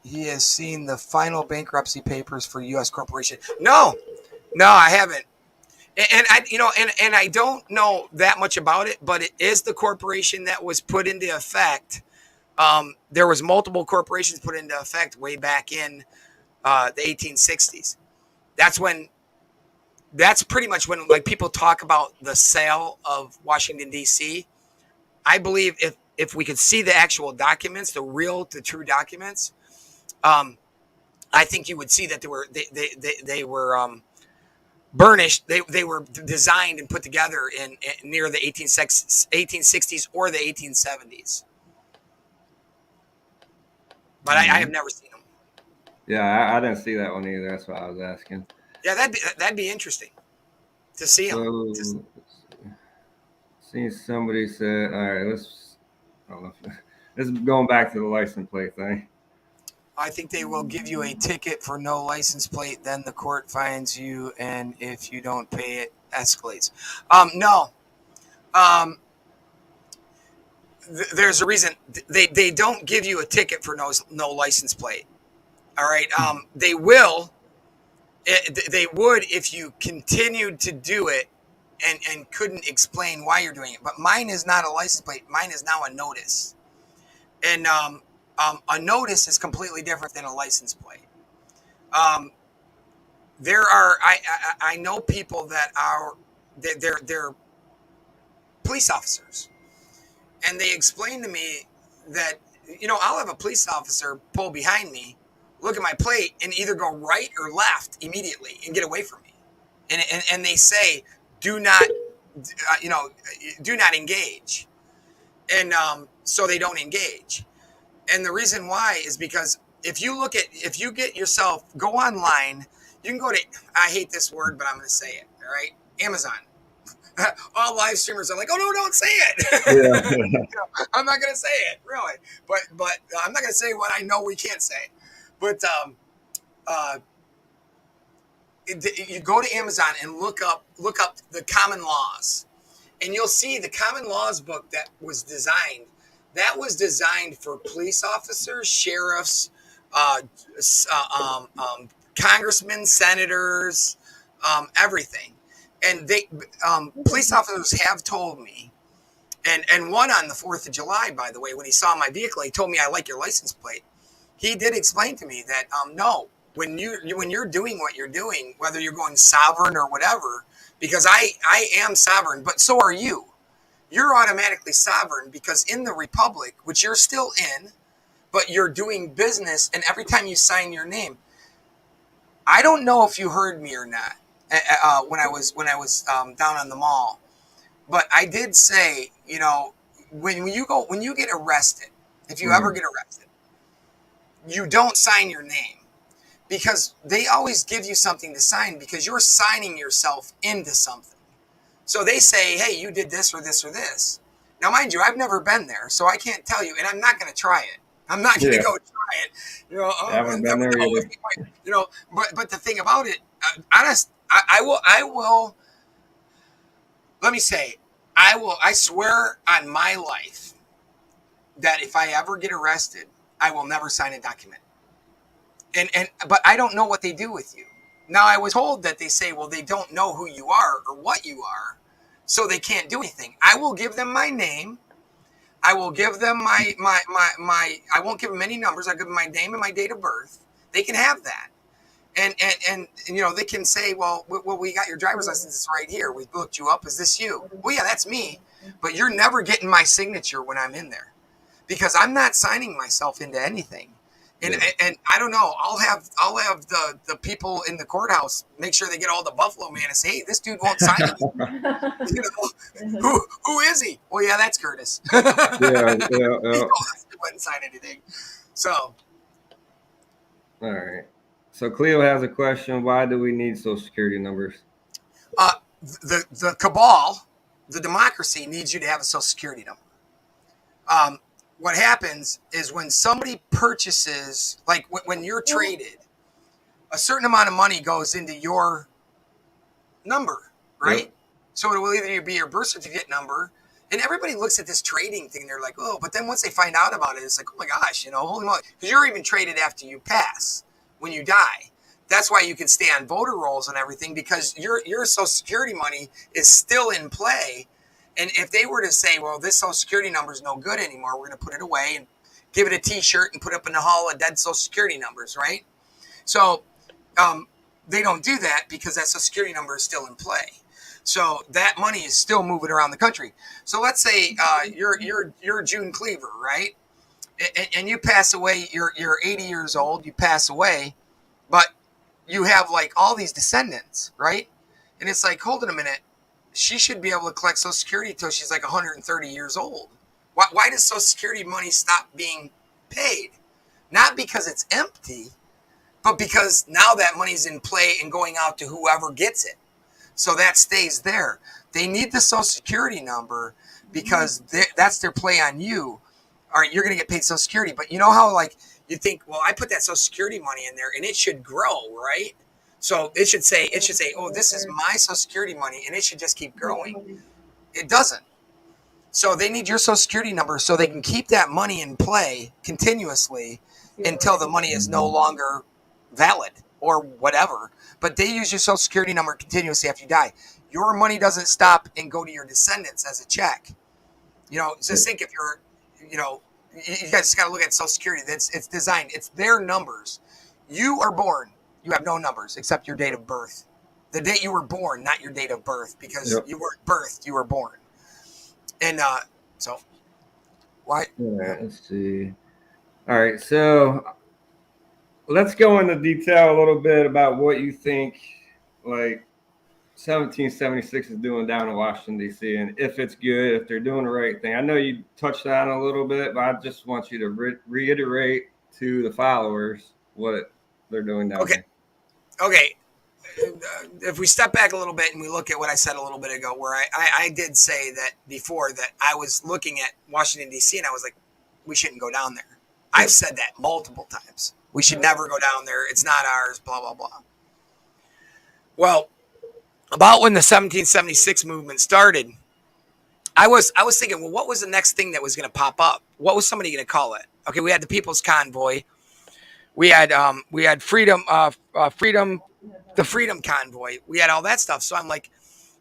he has seen the final bankruptcy papers for U.S. Corporation. No, I haven't. And I don't know that much about it, but it is the corporation that was put into effect. There was multiple corporations put into effect way back in the 1860s. That's pretty much when, like, people talk about the sale of Washington, D.C. I believe if we could see the actual documents, the true documents, I think you would see that they were burnished. They were designed and put together in near the 1860s or the 1870s. But I have never seen them.
Yeah, I didn't see that one either. That's what I was asking.
Yeah, that'd be interesting to see them.
So, see, somebody said, all right, this is going back to the license plate thing.
I think they will give you a ticket for no license plate. Then the court fines you, and if you don't pay it, escalates. No. There's a reason they don't give you a ticket for no license plate. All right. They will. They would if you continued to do it and couldn't explain why you're doing it. But mine is not a license plate. Mine is now a notice. And a notice is completely different than a license plate. I know people that are they're police officers, and they explain to me that I'll have a police officer pull behind me look at my plate and either go right or left immediately and get away from me. And they say, do not, do not engage. And so they don't engage. And the reason why is because if you get yourself, go online, you can go to, I hate this word, but I'm going to say it. All right. Amazon. All live streamers are like, oh, no, don't say it. I'm not going to say it, really. But I'm not going to say what I know we can't say. But you go to Amazon and look up the common laws. And you'll see the common laws book that was designed for police officers, sheriffs, congressmen, senators, everything. And they police officers have told me, and one on the 4th of July, by the way, when he saw my vehicle, he told me, I like your license plate. He did explain to me that no, when you're doing what you're doing, whether you're going sovereign or whatever, because I am sovereign, but so are you. You're automatically sovereign because in the republic, which you're still in, but you're doing business, and every time you sign your name, I don't know if you heard me or not when I was down on the mall, but I did say, when you get arrested, if you ever get arrested, you don't sign your name because they always give you something to sign because you're signing yourself into something. So they say, hey, you did this or this or this. Now, mind you, I've never been there, so I can't tell you, and I'm not going to try it. I'm not going to go try it.
I haven't been there either.
But the thing about it, I will. Let me say, I swear on my life that if I ever get arrested, I will never sign a document. But I don't know what they do with you. Now, I was told that they say, well, they don't know who you are or what you are, so they can't do anything. I will give them my name. I will give them my I won't give them any numbers. I'll give them my name and my date of birth. They can have that. And they can say, well, we got your driver's license. It's right here. We looked you up. Is this you? Well, yeah, that's me. But you're never getting my signature when I'm in there because I'm not signing myself into anything. And I don't know. I'll have the people in the courthouse make sure they get all the Buffalo man and say, hey, this dude won't sign it. Who is he? Well, yeah, that's Curtis.
Yeah.
He wouldn't sign anything. So.
All right. So Cleo has a question. Why do we need social security numbers?
The cabal, the democracy needs you to have a social security number. What happens is when somebody purchases, like when you're traded, a certain amount of money goes into your number, right? Yep. So it will either be your birth certificate number, and everybody looks at this trading thing, they're like, oh, but then once they find out about it, it's like, oh my gosh, holy moly, because you're even traded after you pass, when you die. That's why you can stay on voter rolls and everything, because your social security money is still in play. And if they were to say, well, this social security number is no good anymore, we're going to put it away and give it a T-shirt and put it up in the hall of dead social security numbers, right? So they don't do that because that social security number is still in play. So that money is still moving around the country. So let's say you're June Cleaver, right? And you pass away, you're 80 years old, you pass away, but you have like all these descendants, right? And it's like, hold on a minute. She should be able to collect Social Security until she's like 130 years old. Why does Social Security money stop being paid? Not because it's empty, but because now that money's in play and going out to whoever gets it. So that stays there. They need the Social Security number because that's their play on you. All right, you're going to get paid Social Security. But you know how like you think, well, I put that Social Security money in there and it should grow, right? So it should say, oh, this is my Social Security money, and it should just keep growing. It doesn't. So they need your Social Security number so they can keep that money in play continuously until the money is no longer valid or whatever. But they use your Social Security number continuously after you die. Your money doesn't stop and go to your descendants as a check. Just think if you're, you guys just got to look at Social Security. It's designed. It's their numbers. You are born. You have no numbers except your date of birth. The date you were born, not your date of birth, because you weren't birthed, you were born. And so, why?
Yeah, let's see. All right, so let's go into detail a little bit about what you think, like 1776 is doing down in Washington D.C. and if it's good, if they're doing the right thing. I know you touched on it a little bit, but I just want you to reiterate to the followers what they're doing down
Okay.
there.
Okay. If we step back a little bit and we look at what I said a little bit ago, where I did say that before that I was looking at Washington, D.C., and I was like, we shouldn't go down there. I've said that multiple times. We should never go down there. It's not ours, blah, blah, blah. Well, about when the 1776 movement started, I was thinking, well, what was the next thing that was going to pop up? What was somebody going to call it? Okay, we had the People's Convoy. We had freedom, freedom, the Freedom Convoy. We had all that stuff. So I'm like,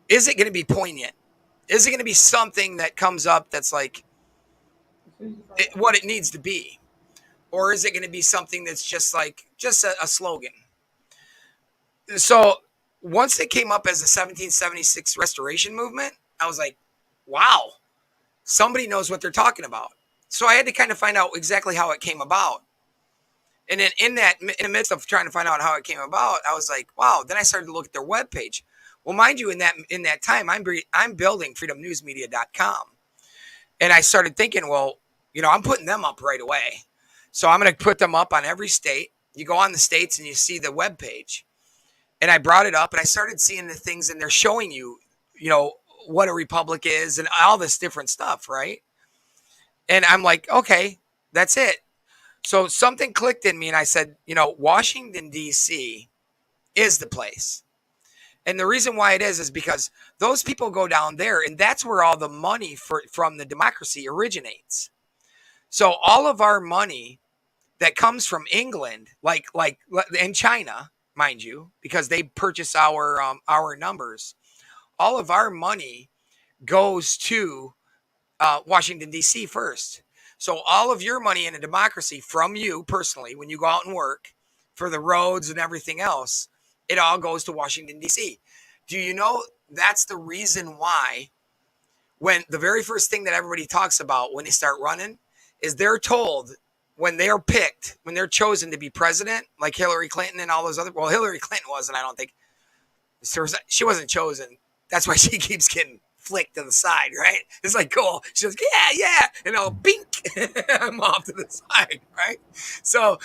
is it going to be poignant? Is it going to be something that comes up that's like what it needs to be? Or is it going to be something that's just like just a slogan? So once it came up as the 1776 restoration movement, I was like, wow, somebody knows what they're talking about. So I had to kind of find out exactly how it came about. And then in the midst of trying to find out how it came about, I was like, wow. Then I started to look at their webpage. Well, mind you, in that time, I'm building freedomnewsmedia.com. And I started thinking, well, I'm putting them up right away. So I'm going to put them up on every state. You go on the states and you see the webpage. And I brought it up and I started seeing the things, and they're showing you, what a republic is and all this different stuff, right? And I'm like, okay, that's it. So something clicked in me and I said, Washington, D.C. is the place. And the reason why it is because those people go down there, and that's where all the money from the democracy originates. So all of our money that comes from England, like in China, mind you, because they purchase our numbers, all of our money goes to Washington, D.C. first. So all of your money in a democracy from you personally, when you go out and work for the roads and everything else, it all goes to Washington, D.C. Do you know that's the reason why when the very first thing that everybody talks about when they start running is they're told when they're picked, when they're chosen to be president, like Hillary Clinton and all those other, well, Hillary Clinton wasn't, I don't think. She wasn't chosen. That's why she keeps getting flicked to the side, right? It's like, cool. She goes, yeah. And I'll bink. I'm off to the side, right? So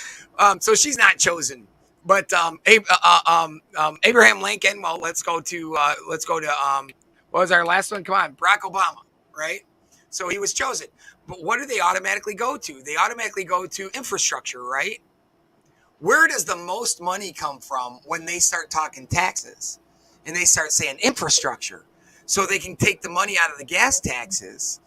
she's not chosen. But Abraham Lincoln, well, let's go to what was our last one? Come on, Barack Obama, right? So he was chosen. But what do they automatically go to? They automatically go to infrastructure, right? Where does the most money come from when they start talking taxes and they start saying infrastructure? So they can take the money out of the gas taxes,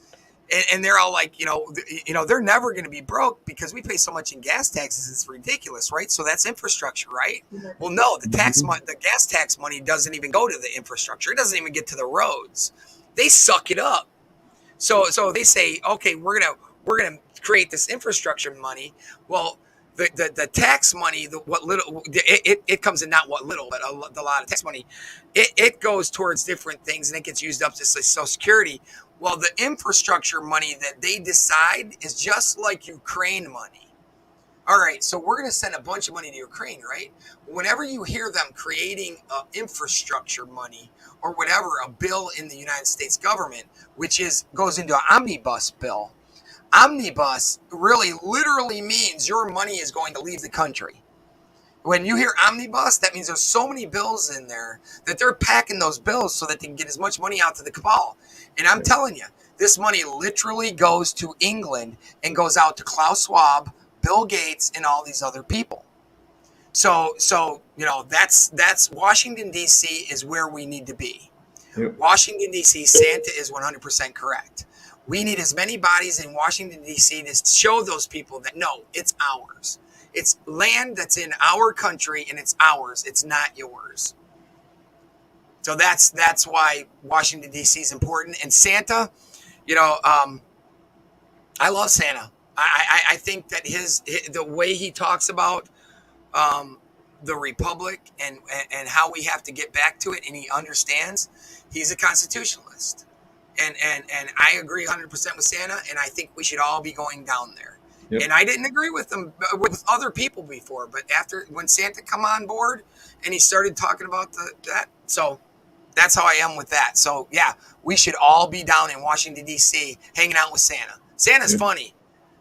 and they're all like, they're never going to be broke because we pay so much in gas taxes. It's ridiculous, right? So that's infrastructure, right? Well, no, the gas tax money doesn't even go to the infrastructure. It doesn't even get to the roads. They suck it up. So they say, okay, we're gonna create this infrastructure money. Well, the tax money, what little it comes in, not what little, but a lot of tax money, it goes towards different things and it gets used up to Social Security. Well, the infrastructure money that they decide is just like Ukraine money. All right, so we're going to send a bunch of money to Ukraine, right? Whenever you hear them creating infrastructure money or whatever, a bill in the United States government, which goes into an omnibus bill. Omnibus really literally means your money is going to leave the country. When you hear omnibus, that means there's so many bills in there that they're packing those bills so that they can get as much money out to the cabal. And I'm telling you, this money literally goes to England and goes out to Klaus Schwab, Bill Gates, and all these other people. So that's Washington, D.C. is where we need to be. Yep. Washington, D.C., Santa is 100% correct. We need as many bodies in Washington, D.C. to show those people that, no, it's ours. It's land that's in our country, and it's ours. It's not yours. So that's why Washington, D.C. is important. And Santa, I love Santa. I think that the way he talks about the Republic and how we have to get back to it, and he understands, he's a constitutionalist. And I agree 100% with Santa, and I think we should all be going down there.
Yep.
And I didn't agree with them with other people before, but after when Santa come on board and he started talking about that, so that's how I am with that. So yeah, we should all be down in Washington D.C. hanging out with Santa. Santa's
Yep.
funny.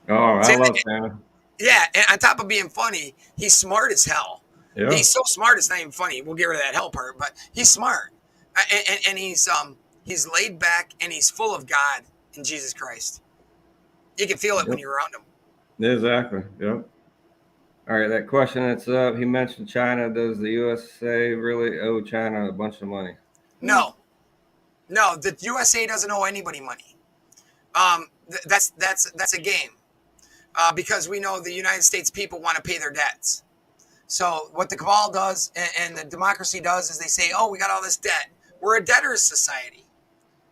Oh, I
Santa,
love Santa.
yeah, and on top of being funny, he's smart as hell.
Yeah.
He's so smart it's not even funny. We'll get rid of that hell part, but he's smart, and he's laid back and he's full of God and Jesus Christ. You can feel it when
Yep.
you're around him.
Exactly. Yep. All right, that question that's up. He mentioned China. Does the USA really owe China a bunch of money?
No, no, the USA doesn't owe anybody money. That's a game, because we know the United States people want to pay their debts. So what the cabal does and the democracy does is they say, "Oh, we got all this debt. We're a debtors society.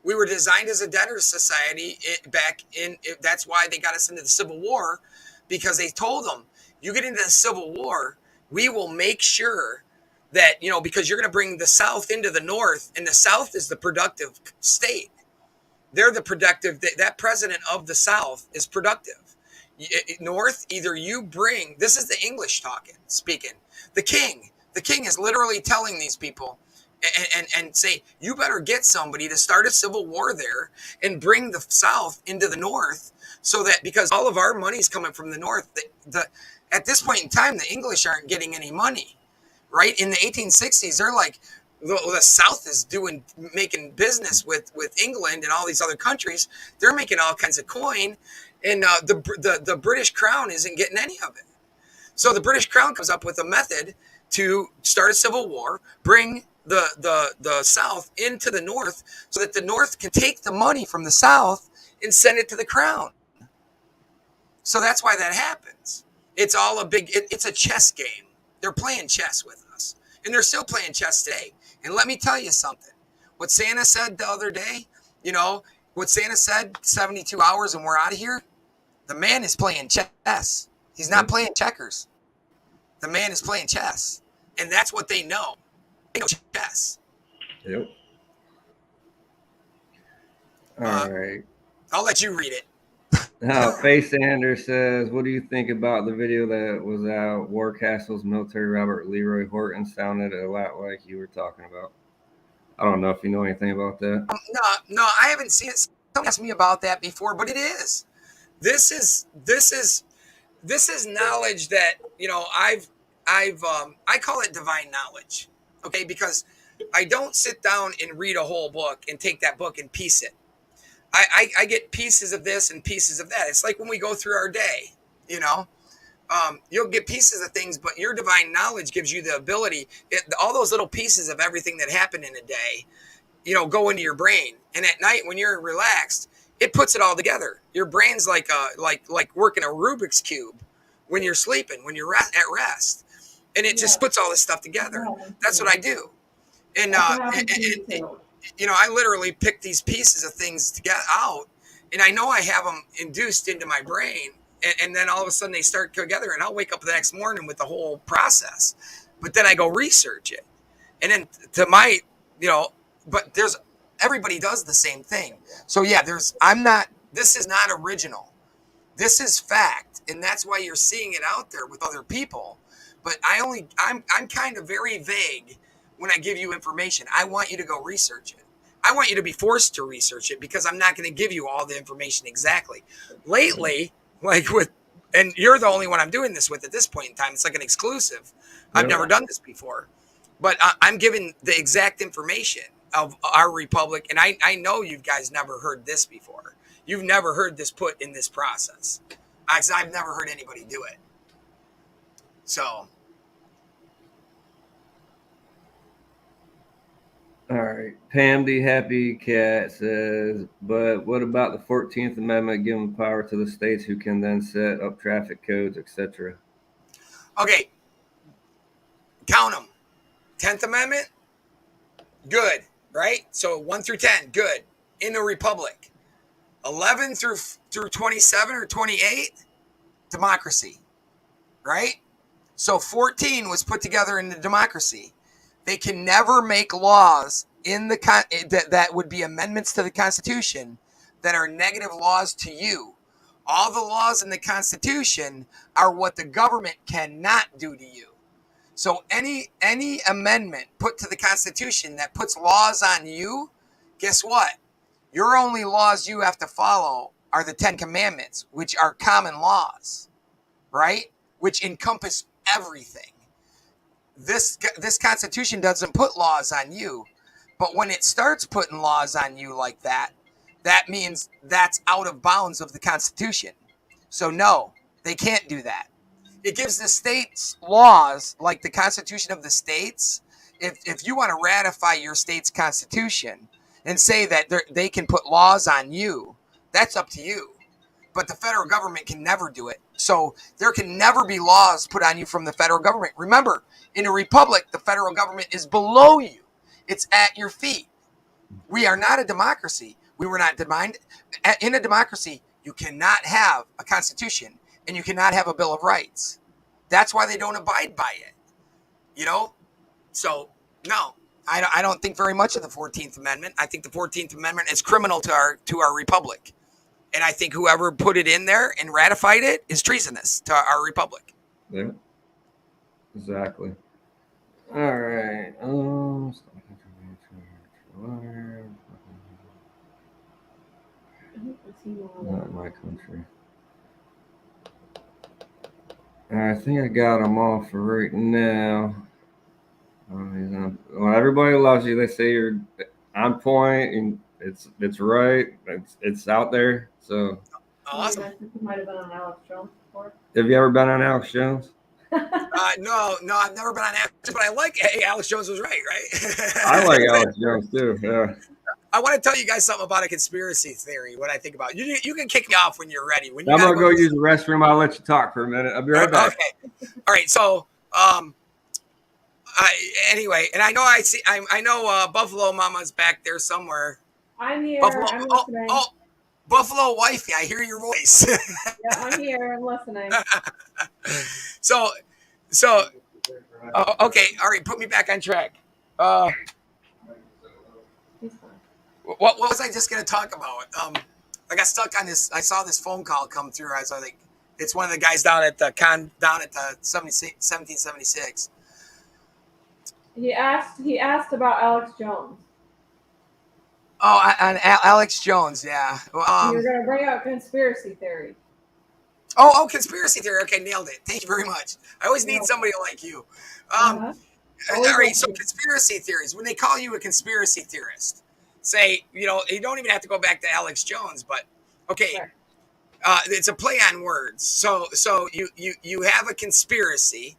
We were designed as a debtors society back in. That's why they got us into the Civil War, because they told them, you get into the Civil War, we will make sure that because you're going to bring the South into the North, and the South is the productive state. They're the productive. That president of the South is productive. North, either you bring. This is the English speaking. The king. The king is literally telling these people, and say, you better get somebody to start a civil war there and bring the South into the North, so that because all of our money is coming from the North. At this point in time, the English aren't getting any money, right? In the 1860s, they're like, the South is making business with England and all these other countries. They're making all kinds of coin, and the British Crown isn't getting any of it. So the British Crown comes up with a method to start a civil war, bring the South into the North, so that the North can take the money from the South and send it to the Crown. So that's why that happens. It's all it's a chess game. They're playing chess with us, and they're still playing chess today. And let me tell you something. What Santa said the other day, what Santa said, 72 hours and we're out of here, the man is playing chess. He's not playing checkers. The man is playing chess. And that's what they know. They know chess.
Yep. All right.
I'll let you read it.
Face Sanders says, what do you think about the video that was out? Warcastle's military Robert Leroy Horton sounded a lot like you were talking about. I don't know if you know anything about that.
No, I haven't seen it. Someone asked me about that before, but it is. This is knowledge that I call it divine knowledge. Okay, because I don't sit down and read a whole book and take that book and piece it. I get pieces of this and pieces of that. It's like when we go through our day, you'll get pieces of things, but your divine knowledge gives you the ability, all those little pieces of everything that happened in a day, go into your brain. And at night when you're relaxed, it puts it all together. Your brain's like working a Rubik's Cube when you're sleeping, when you're at rest. And it just puts all this stuff together. That's what I do. And I literally pick these pieces of things to get out, and I know I have them induced into my brain, and then all of a sudden they start together, and I'll wake up the next morning with the whole process. But then I go research it, and then but everybody does the same thing. So yeah, this is not original. This is fact, and that's why you're seeing it out there with other people. But I'm kind of very vague when I give you information. I want you to go research it. I want you to be forced to research it, because I'm not going to give you all the information exactly. Lately, and you're the only one I'm doing this with at this point in time. It's like an exclusive. I've never done this before, but I'm giving the exact information of our republic. And I know you guys never heard this before. You've never heard this put in this process. I've never heard anybody do it. So.
All right. Pam D. Happy Cat says, but what about the 14th Amendment giving power to the states who can then set up traffic codes, etc.?
Okay. Count them. 10th Amendment, good, right? So 1 through 10, good. In a republic. 11 through 27 or 28, democracy, right? So 14 was put together in the democracy. They can never make laws that would be amendments to the Constitution that are negative laws to you. All the laws in the Constitution are what the government cannot do to you. So any amendment put to the Constitution that puts laws on you, guess what? Your only laws you have to follow are the 10 Commandments, which are common laws, right? Which encompass everything. This Constitution doesn't put laws on you, but when it starts putting laws on you like that, that means that's out of bounds of the Constitution. So no, they can't do that. It gives the states laws like the Constitution of the states. If you want to ratify your state's constitution and say that they can put laws on you, that's up to you. But the federal government can never do it. So there can never be laws put on you from the federal government. Remember, in a republic, the federal government is below you. It's at your feet. We are not a democracy. We were not defined. In a democracy, you cannot have a constitution and you cannot have a Bill of Rights. That's why they don't abide by it. You know? So, no, I don't think very much of the 14th Amendment. I think the 14th Amendment is criminal to our republic. And I think whoever put it in there and ratified it is treasonous to our republic.
Yeah. Exactly. All right. Not my country. I think I got them all for right now. Well, everybody loves you. They say you're on point, and it's right. It's out there. So
Awesome.
You might have been on Alex Jones before.
Have you ever been on Alex Jones?
No, I've never been on Alex, but I like. Hey, Alex Jones was right?
I like Alex Jones too. Yeah.
I want to tell you guys something about a conspiracy theory. What I think about you can kick me off when you're ready. When you
I'm gonna go use the restroom. I'll let you talk for a minute. I'll be right back.
Okay. All right. So, anyway, and I know Buffalo Mama's back there somewhere.
I'm here.
Buffalo,
I'm listening.
Buffalo Wifey, I hear your voice.
Yeah, I'm here. I'm listening.
So, okay, all right, put me back on track. What was I just going to talk about? I got stuck on this. I saw this phone call come through. I was like, it's one of the guys down at the 1776.
He asked about Alex Jones.
Oh, on Alex Jones, yeah.
You're going to bring out conspiracy theory.
Oh, conspiracy theory. Okay, nailed it. Thank you very much. I always need somebody like you. All right, so conspiracy theories. When they call you a conspiracy theorist, say, you don't even have to go back to Alex Jones, but okay, sure. It's a play on words. So you have a conspiracy,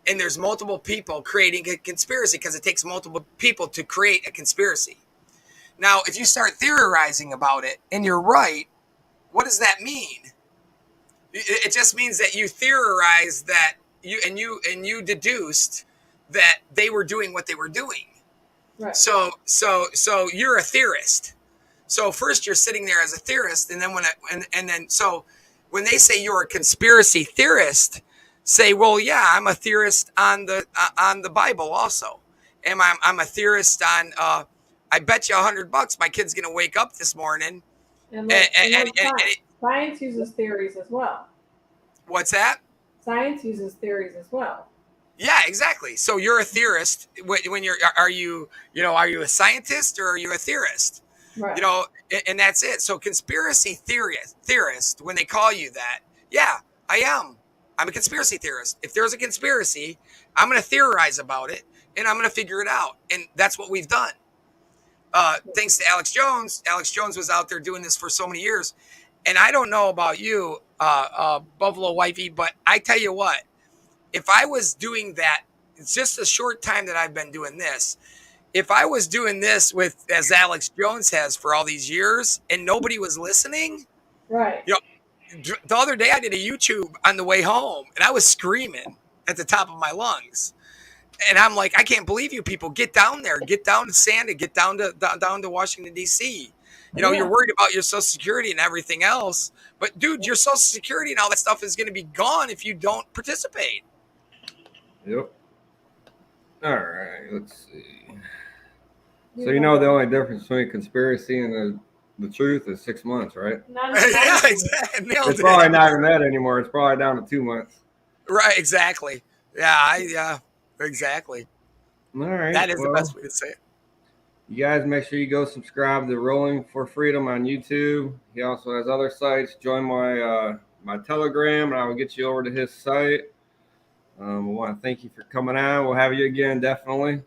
and there's multiple people creating a conspiracy because it takes multiple people to create a conspiracy. Now, if you start theorizing about it and you're right, what does that mean? It just means that you theorized that you deduced that they were doing what they were doing. Right. So you're a theorist. So first you're sitting there as a theorist, and then when they say you're a conspiracy theorist, say, well, yeah, I'm a theorist on the Bible also, and I'm a theorist on. I bet you $100 my kid's gonna wake up this morning.
And science uses theories as well.
What's that?
Science uses theories as well.
Yeah, exactly. So you're a theorist. When are you a scientist or are you a theorist?
Right.
And that's it. So conspiracy theorist, when they call you that, yeah, I am. I'm a conspiracy theorist. If there's a conspiracy, I'm going to theorize about it and I'm going to figure it out. And that's what we've done. Thanks to Alex Jones. Alex Jones was out there doing this for so many years. And I don't know about you, Buffalo Wifey, but I tell you what, if I was doing that, it's just a short time that I've been doing this. If I was doing this as Alex Jones has for all these years and nobody was listening,
right?
The other day I did a YouTube on the way home and I was screaming at the top of my lungs. And I'm like, I can't believe you people. Get down there. Get down to Santa. Get down to Washington, D.C. You're worried about your Social Security and everything else. But, dude, your Social Security and all that stuff is going to be gone if you don't participate.
Yep. All right. Let's see. So the only difference between conspiracy and The truth is 6 months, right?
Not
Yeah,
exactly.
exactly. Nailed
It's
it.
probably not even that anymore. It's probably down to 2 months.
Right, exactly. Yeah, exactly.
All right.
That is the
Well,
best way to say it.
you guys make sure you go subscribe to Rolling4Freedom on YouTube. He also has other sites. Join my Telegram, and I will get you over to his site. I want to thank you for coming on. We'll have you again, definitely.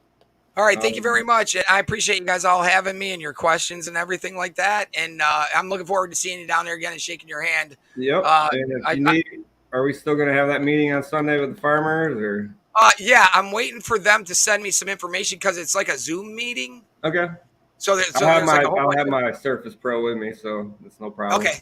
All right, thank you very much. I appreciate you guys all having me and your questions and everything like that. And I'm looking forward to seeing you down there again and shaking your hand.
Yep. And if you need, are we still going to have that meeting on Sunday with the farmers, or?
Yeah, I'm waiting for them to send me some information because it's like a Zoom meeting.
Okay.
So,
I'll
there's
have my Surface Pro with me, so it's no problem.
Okay,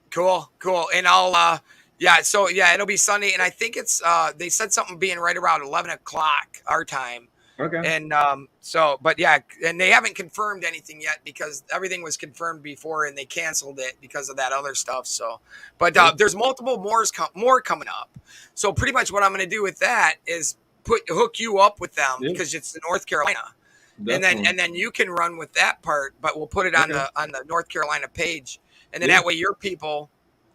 cool. And I'll it'll be Sunday, and I think it's they said something being right around 11 o'clock our time.
Okay.
And and they haven't confirmed anything yet because everything was confirmed before and they canceled it because of that other stuff. So, but there's multiple more coming up. So pretty much what I'm going to do with that is hook you up with them because it's in North Carolina.
Definitely.
And then you can run with that part, but we'll put it on the North Carolina page, and then that way your people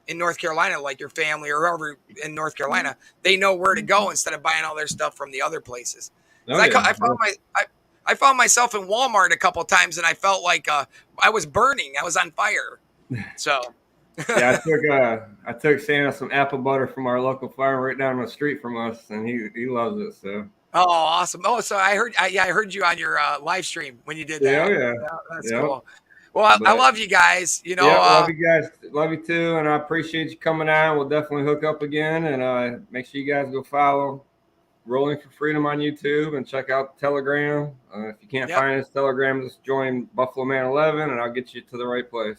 in North Carolina, like your family or whoever in North Carolina, they know where to go instead of buying all their stuff from the other places. I found myself in Walmart a couple of times, and I felt like I was burning. I was on fire. So.
Yeah, I took Santa some apple butter from our local farm right down the street from us, and he loves it. So.
Oh, awesome! Oh, so I heard you on your live stream when you did that.
Yeah,
that's cool. Well, I love you guys. You know,
love you guys. Love you too, and I appreciate you coming on. We'll definitely hook up again, and make sure you guys go follow Rolling4Freedom on YouTube and check out Telegram. If you can't find his Telegram, just join Buffalo Man 11, and I'll get you to the right place.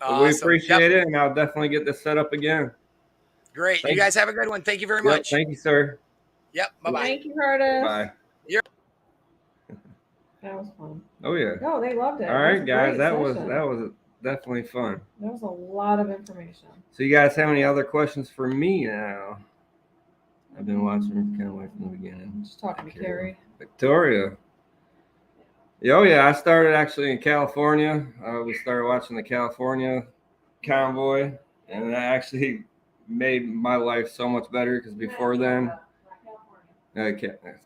Awesome. We appreciate it, and I'll definitely get this set up again.
Great. You guys have a good one. Thank you very much.
Thank you, sir.
Yep. Bye-bye.
Thank you, Curtis.
Bye.
That was fun.
Oh yeah.
No, they loved it.
All right, guys. That was definitely fun.
That was a lot of information.
So you guys have any other questions for me now? I've been watching kind of like from the beginning.
Just talking to Carrie.
Victoria. Oh yeah, I started actually in California. We started watching the California convoy, and that actually made my life so much better because before then,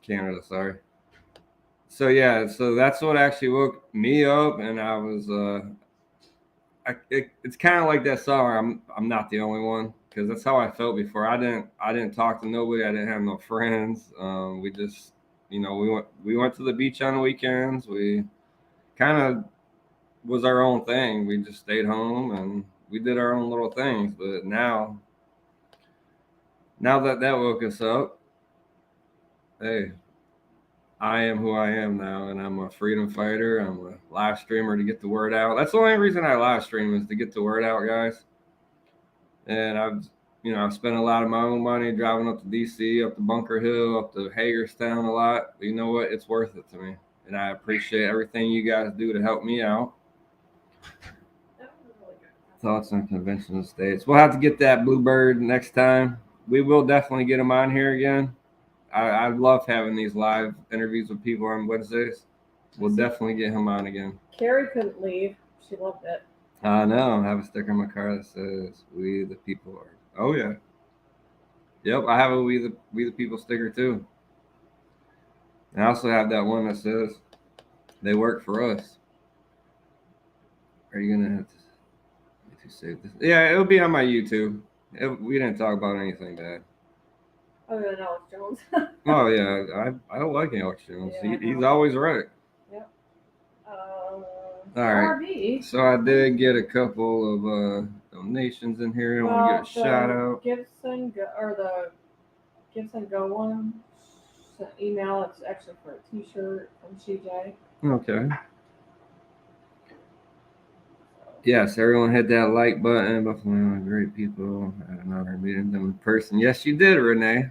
Canada, sorry. So yeah, so that's what actually woke me up, and I was it's kind of like that song. I'm not the only one, because that's how I felt before. I didn't talk to nobody. I didn't have no friends. We just, we went to the beach on the weekends. We kind of was our own thing. We just stayed home and we did our own little things. But now that woke us up, hey, I am who I am now, and I'm a freedom fighter. I'm a live streamer to get the word out. That's the only reason I live stream, is to get the word out, guys. And I've spent a lot of my own money driving up to DC, up to Bunker Hill, up to Hagerstown a lot. But you know what? It's worth it to me. And I appreciate everything you guys do to help me out. Thoughts on conventional states. We'll have to get that Bluebird next time. We will definitely get him on here again. I love having these live interviews with people on Wednesdays. We'll definitely get him on again.
Carrie couldn't leave. She loved it.
I know. I have a sticker on my car that says "We the People are." Oh yeah. Yep, I have a "We the People" sticker too. And I also have that one that says "They work for us." Are you gonna have to save this? Yeah, it'll be on my YouTube. We didn't talk about anything bad.
Other than Alex Jones.
Oh yeah, I don't like Alex Jones.
Yeah,
he's always right.
Yep.
All right.
RV.
So I did get a couple of donations in here. I want to give a shout out.
The Gibson Go one email. It's actually for a T-shirt from CJ.
Okay. Yes, everyone hit that like button. Buffalo, great people. I had an honor meeting them in person. Yes, you did, Renee.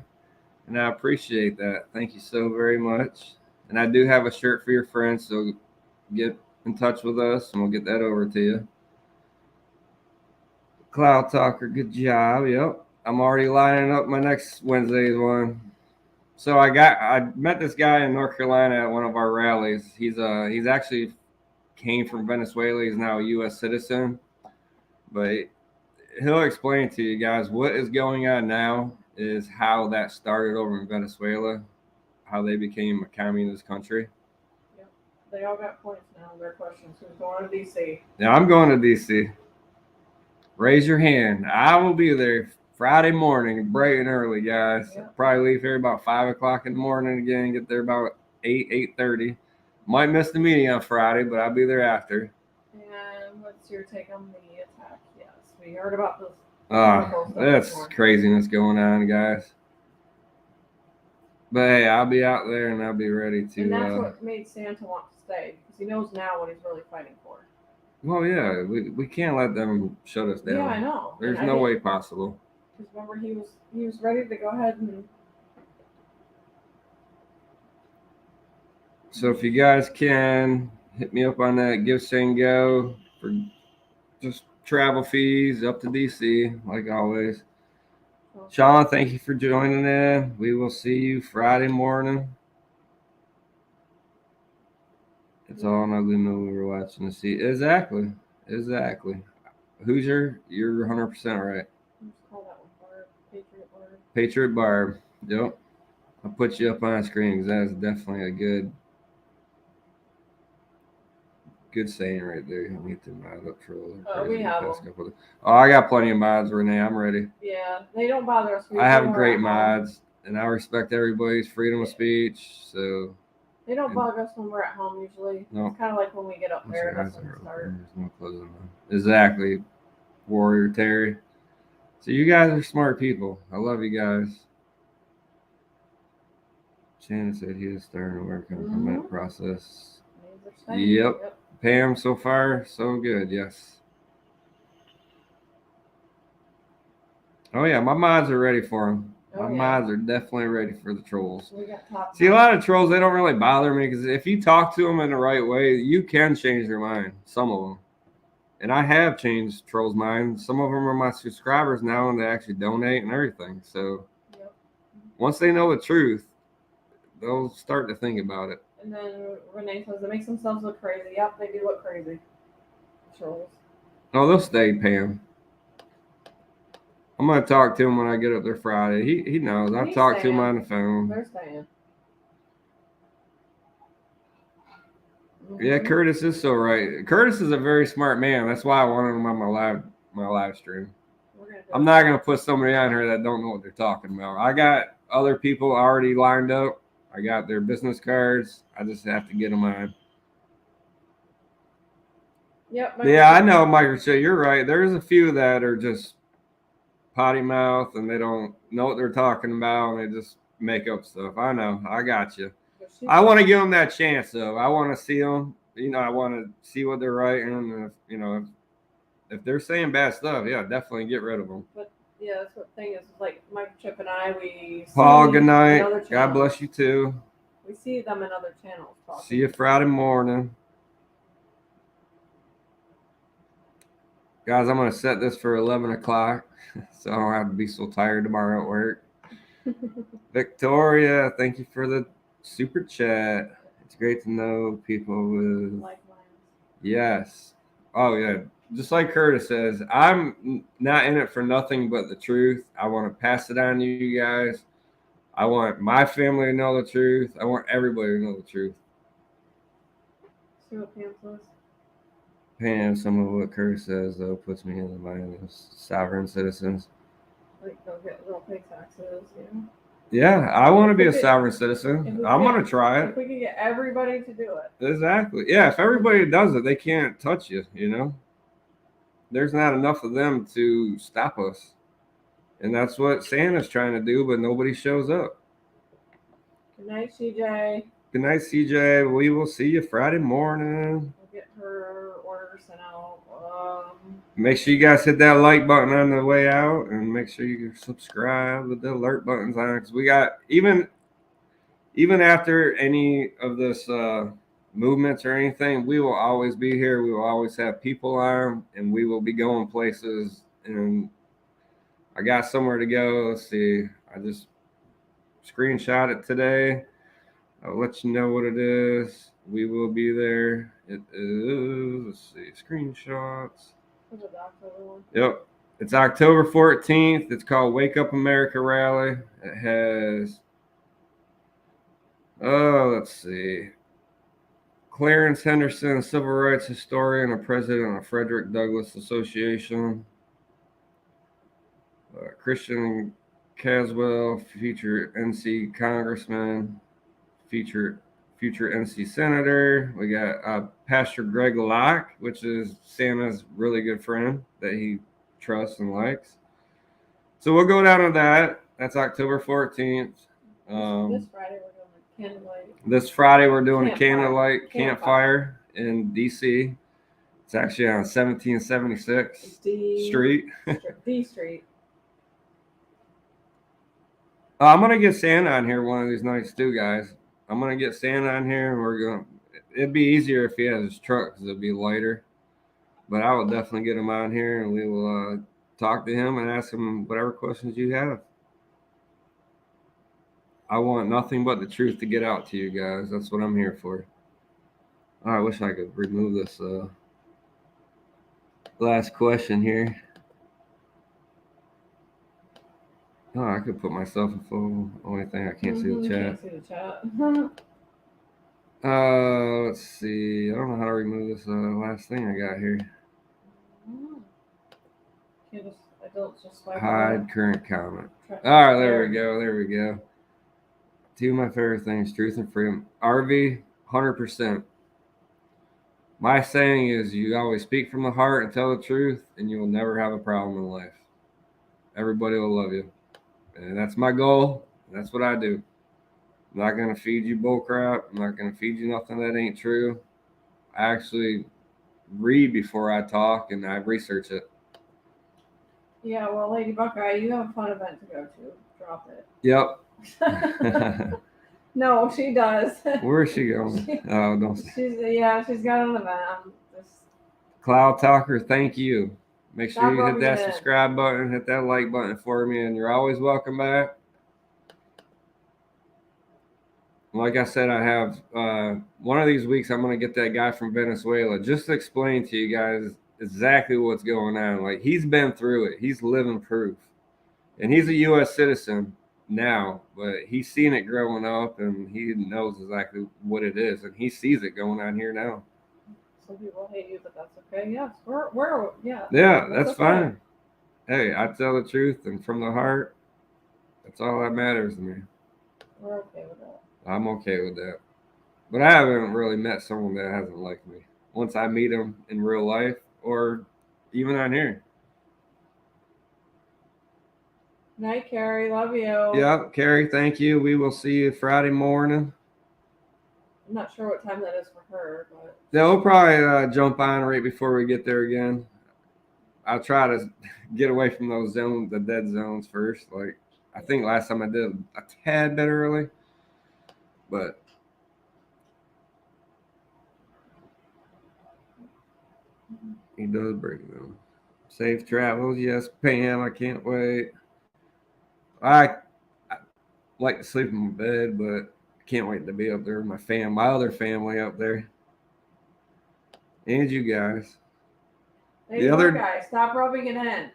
And I appreciate that. Thank you so very much. And I do have a shirt for your friends, so get in touch with us and we'll get that over to you. Cloud Talker, good job. Yep. I'm already lining up my next Wednesday's one. So I met this guy in North Carolina at one of our rallies. He's actually came from Venezuela. He's now a U.S. citizen. But he'll explain to you guys what is going on now is how that started over in Venezuela, how they became a communist country.
Yep. They all got points now. Their questions. Who's going to D.C.?
Now I'm going to D.C. Raise your hand. I will be there Friday morning, bright and early, guys.
Yep.
Probably leave here about 5 o'clock in the morning again, get there about 8:30. Might miss the meeting on Friday, but I'll be there after.
And what's your take on the attack? Yes, we heard about this.
That's craziness going on, guys. But hey, I'll be out there and I'll be ready to.
And that's what made Santa want to stay, because he knows now what he's really fighting for.
Well, yeah, we can't let them shut us down.
Yeah, I know.
There's no way possible.
Because remember, he was ready to go ahead and.
So if you guys can hit me up on that Give Send Go for just travel fees up to DC, like always. Sean, thank you for joining in. We will see you Friday morning. It's all an ugly movie we're watching to see. Exactly. Who's you're 100% right.
Let's call that one Barb. Patriot Barb.
Patriot Barb. Yep. I'll put you up on the screen because that is definitely a good saying right there. You don't need to mod up for
we have
them. Oh, I got plenty of mods, Renee. I'm ready.
Yeah, they don't bother us.
I have great mods, and I respect everybody's freedom of speech. So
they don't bug us when we're at home usually.
No.
It's kind of like when we get up there. That's when we start.
There's no closing them. Exactly, Warrior Terry. So you guys are smart people. I love you guys. Shannon said he is starting to work on the permit process. Yep. Pam, so far, so good. Yes. Oh, yeah. My mods are ready for them. My mods are definitely ready for the trolls. See, a lot of trolls, they don't really bother me because if you talk to them in the right way, you can change their mind. Some of them. And I have changed trolls' minds. Some of them are my subscribers now and they actually donate and everything. So once they know the truth, they'll start to think about it.
And then Renee says, it makes themselves look crazy. Yep, they do look crazy. Trolls.
Oh, they'll stay, Pam. I'm going to talk to him when I get up there Friday. He knows. I've talked to him on the phone.
They're staying.
Yeah, Curtis is so right. Curtis is a very smart man. That's why I wanted him on my live stream. I'm not going to put somebody on here that don't know what they're talking about. I got other people already lined up. I got their business cards. I just have to get them on.
Yep.
Yeah, I know, Microchip. You're right. There's a few that are just potty mouth and they don't know what they're talking about and they just make up stuff. I know. I got you. I want to give them that chance, though. I want to see them. I want to see what they're writing. And if they're saying bad stuff, yeah, definitely get rid of them.
But yeah, that's what the thing is. Like Microchip and I, we.
Paul, good night. God bless you too.
We see them in other channels. Talking.
See you Friday morning. Guys, I'm going to set this for 11 o'clock so I don't have to be so tired tomorrow at work. Victoria, thank you for the super chat. It's great to know people with... Yes. Oh, yeah. Just like Curtis says, I'm not in it for nothing but the truth. I want to pass it on to you guys. I want my family to know the truth. I want everybody to know the truth.
See what Pam says?
Pam, some of what Curtis says, though, puts me in the mind of sovereign citizens.
Like, they'll pay taxes,
Yeah, I want to be a sovereign citizen. I'm going to try it.
If we could get everybody to do it.
Exactly. Yeah, if everybody does it, they can't touch you, There's not enough of them to stop us. And that's what Santa's trying to do, but nobody shows up.
Good night, CJ.
Good night, CJ. We will see you Friday morning.
We'll get her order sent out.
Make sure you guys hit that like button on the way out, and make sure you subscribe with the alert buttons on, because we got even after any of this movements or anything, we will always be here. We will always have people on, and we will be going places. And I got somewhere to go. Let's see. I just screenshot it today. I'll let you know what it is. We will be there. It is, let's see, screenshots.
Was it the October one?
Yep. It's October 14th. It's called Wake Up America Rally. It has, let's see, Clarence Henderson, civil rights historian and president of Frederick Douglass Association. Christian Caswell, future NC congressman, future NC senator. We got Pastor Greg Locke, which is Santa's really good friend that he trusts and likes. So we'll go down to that. That's October 14th.
This Friday we're doing a candlelight.
This Friday we're doing a
Campfire.
candlelight campfire in DC. It's actually on 1776 Street.
D Street.
I'm gonna get Santa on here one of these nights too, guys. I'm gonna get Santa on here, and we're gonna. It'd be easier if he has his truck because it'd be lighter. But I will definitely get him on here, and we will talk to him and ask him whatever questions you have. I want nothing but the truth to get out to you guys. That's what I'm here for. I wish I could remove this last question here. Oh, I could put myself in full. Only thing I can't see the chat.
Can't see the chat.
Let's see. I don't know how to remove this last thing I got here.
Just swipe
Hide current comment.
away.
All right, there we go. There we go. Two of my favorite things: truth and freedom. RV, 100%. My saying is, you always speak from the heart and tell the truth, and you will never have a problem in life. Everybody will love you, and that's my goal. That's what I do. I'm not gonna feed you bull crap. I'm not gonna feed you nothing that ain't true. I actually read before I talk, and I research it.
Yeah, well, Lady Buckeye, you have a fun event to go to. Drop it.
Yep.
No, she does.
Where is she going? Oh, don't.
She's got an event. I'm just
Cloud Talker, thank you. Make sure
Stop
you hit
rubbing
that
it in.
subscribe button, hit that like button for me, and you're always welcome back. Like I said, I have one of these weeks I'm going to get that guy from Venezuela just to explain to you guys exactly what's going on. Like, he's been through it. He's living proof. And he's a U.S. citizen now, but he's seen it growing up, and he knows exactly what it is, and he sees it going on here now.
Some people hate you, but that's okay. Yes, yeah.
Yeah, that's
okay.
fine. Hey, I tell the truth, and from the heart, that's all that matters to me.
We're okay with that.
I'm okay with that. But I haven't really met someone that hasn't liked me. Once I meet them in real life, or even on here.
Night, Carrie. Love you.
Yep, Carrie, thank you. We will see you Friday morning.
I'm not sure what time that is for her, but
Yeah, we'll probably jump on right before we get there again. I'll try to get away from those zones, the dead zones first. Like, I think last time I did a tad bit early, but he does bring them. Safe travels, yes, Pam. I can't wait. I like to sleep in my bed, but I can't wait to be up there with my other family up there, and you guys.
hey, guys, stop rubbing it in.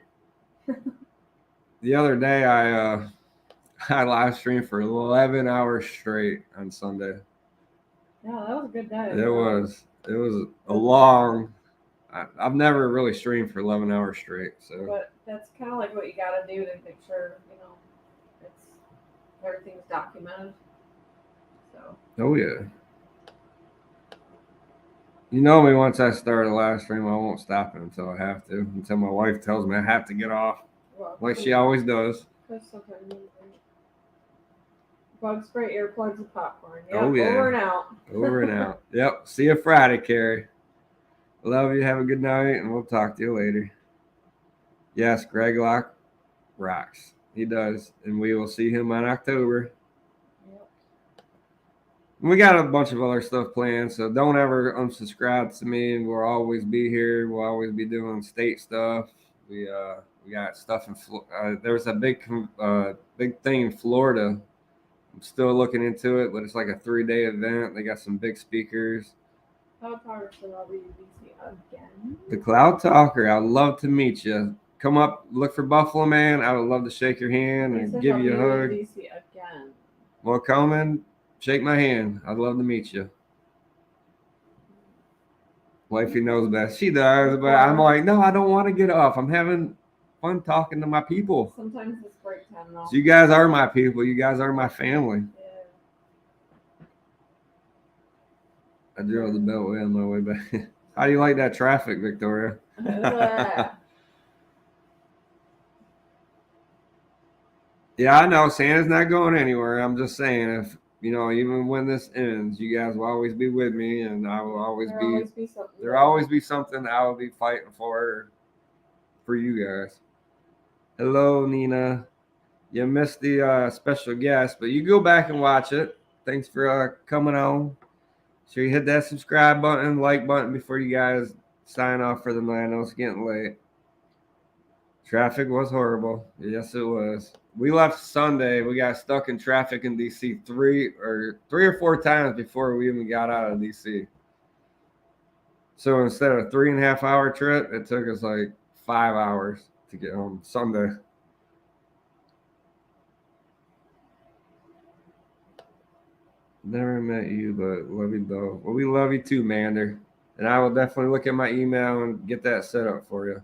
The other day, I live streamed for 11 hours straight on Sunday.
Yeah, that was a good day.
It was a long. I've never really streamed for 11 hours straight. So,
but that's kind of like what you got to do to make sure everything's documented. So.
Oh yeah. You know me. Once I start a live stream, I won't stop it until I have to. Until my wife tells me I have to get off,
Well,
like she always does.
Sometimes bug spray, earplugs, and popcorn. Yep,
Oh yeah.
Over and out.
Over and out. Yep. See you Friday, Carrie. Love you. Have a good night, and we'll talk to you later. Yes, Greg Locke rocks. He does, and we will see him in October.
Yep.
We got a bunch of other stuff planned, so don't ever unsubscribe to me. We'll always be here. We'll always be doing state stuff. We got stuff in Florida. There's a big thing in Florida I'm still looking into it, but it's like a 3-day event. They got some big speakers.
Cloud Talker Celebrity DC again.
The Cloud Talker, I'd love to meet you. Come up, look for Buffalo Man. I would love to shake your hand
He
and
said
give
he'll
you a
meet in
hug.
DC again.
Well, come and shake my hand. I'd love to meet you. Wifey knows best. She does, but I'm like, no, I don't want to get off. I'm having fun talking to my people.
Sometimes it's break time though.
So you guys are my people. You guys are my family.
Yeah.
I drove the Beltway on my way back. How do you like that traffic, Victoria? Yeah, I know Santa's not going anywhere. I'm just saying, if even when this ends, you guys will always be with me, and I will always
There'll
be.
always be something.
There'll always be something I will be fighting for you guys. Hello, Nina. You missed the special guest, but you go back and watch it. Thanks for coming on. Sure you hit that subscribe button, like button before you guys sign off for the night. I know it's getting late. Traffic was horrible. Yes, it was. We left Sunday. We got stuck in traffic in DC three or 4 times before we even got out of DC. So instead of a 3.5-hour trip, it took us like 5 hours to get home Sunday. Never met you, but love you though. Well, we love you too, Mander. And I will definitely look at my email and get that set up for you.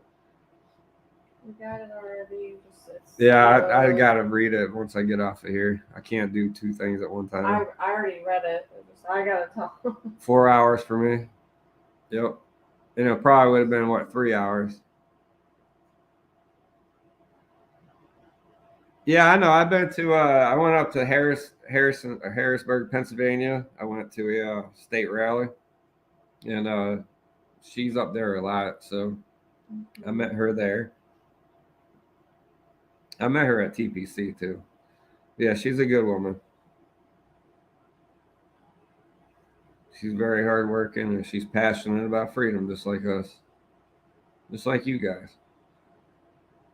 We got it already.
Yeah, I gotta read it once I get off of here. I can't do 2 things at one time.
I already read it. I gotta tell.
4 hours for me. Yep. And it probably would have been 3 hours. Yeah, I know. I've been to. I went up to Harrisburg, Pennsylvania. I went to a state rally, and she's up there a lot. So I met her there. I met her at TPC too. Yeah, she's a good woman. She's very hardworking and she's passionate about freedom, just like us, just like you guys.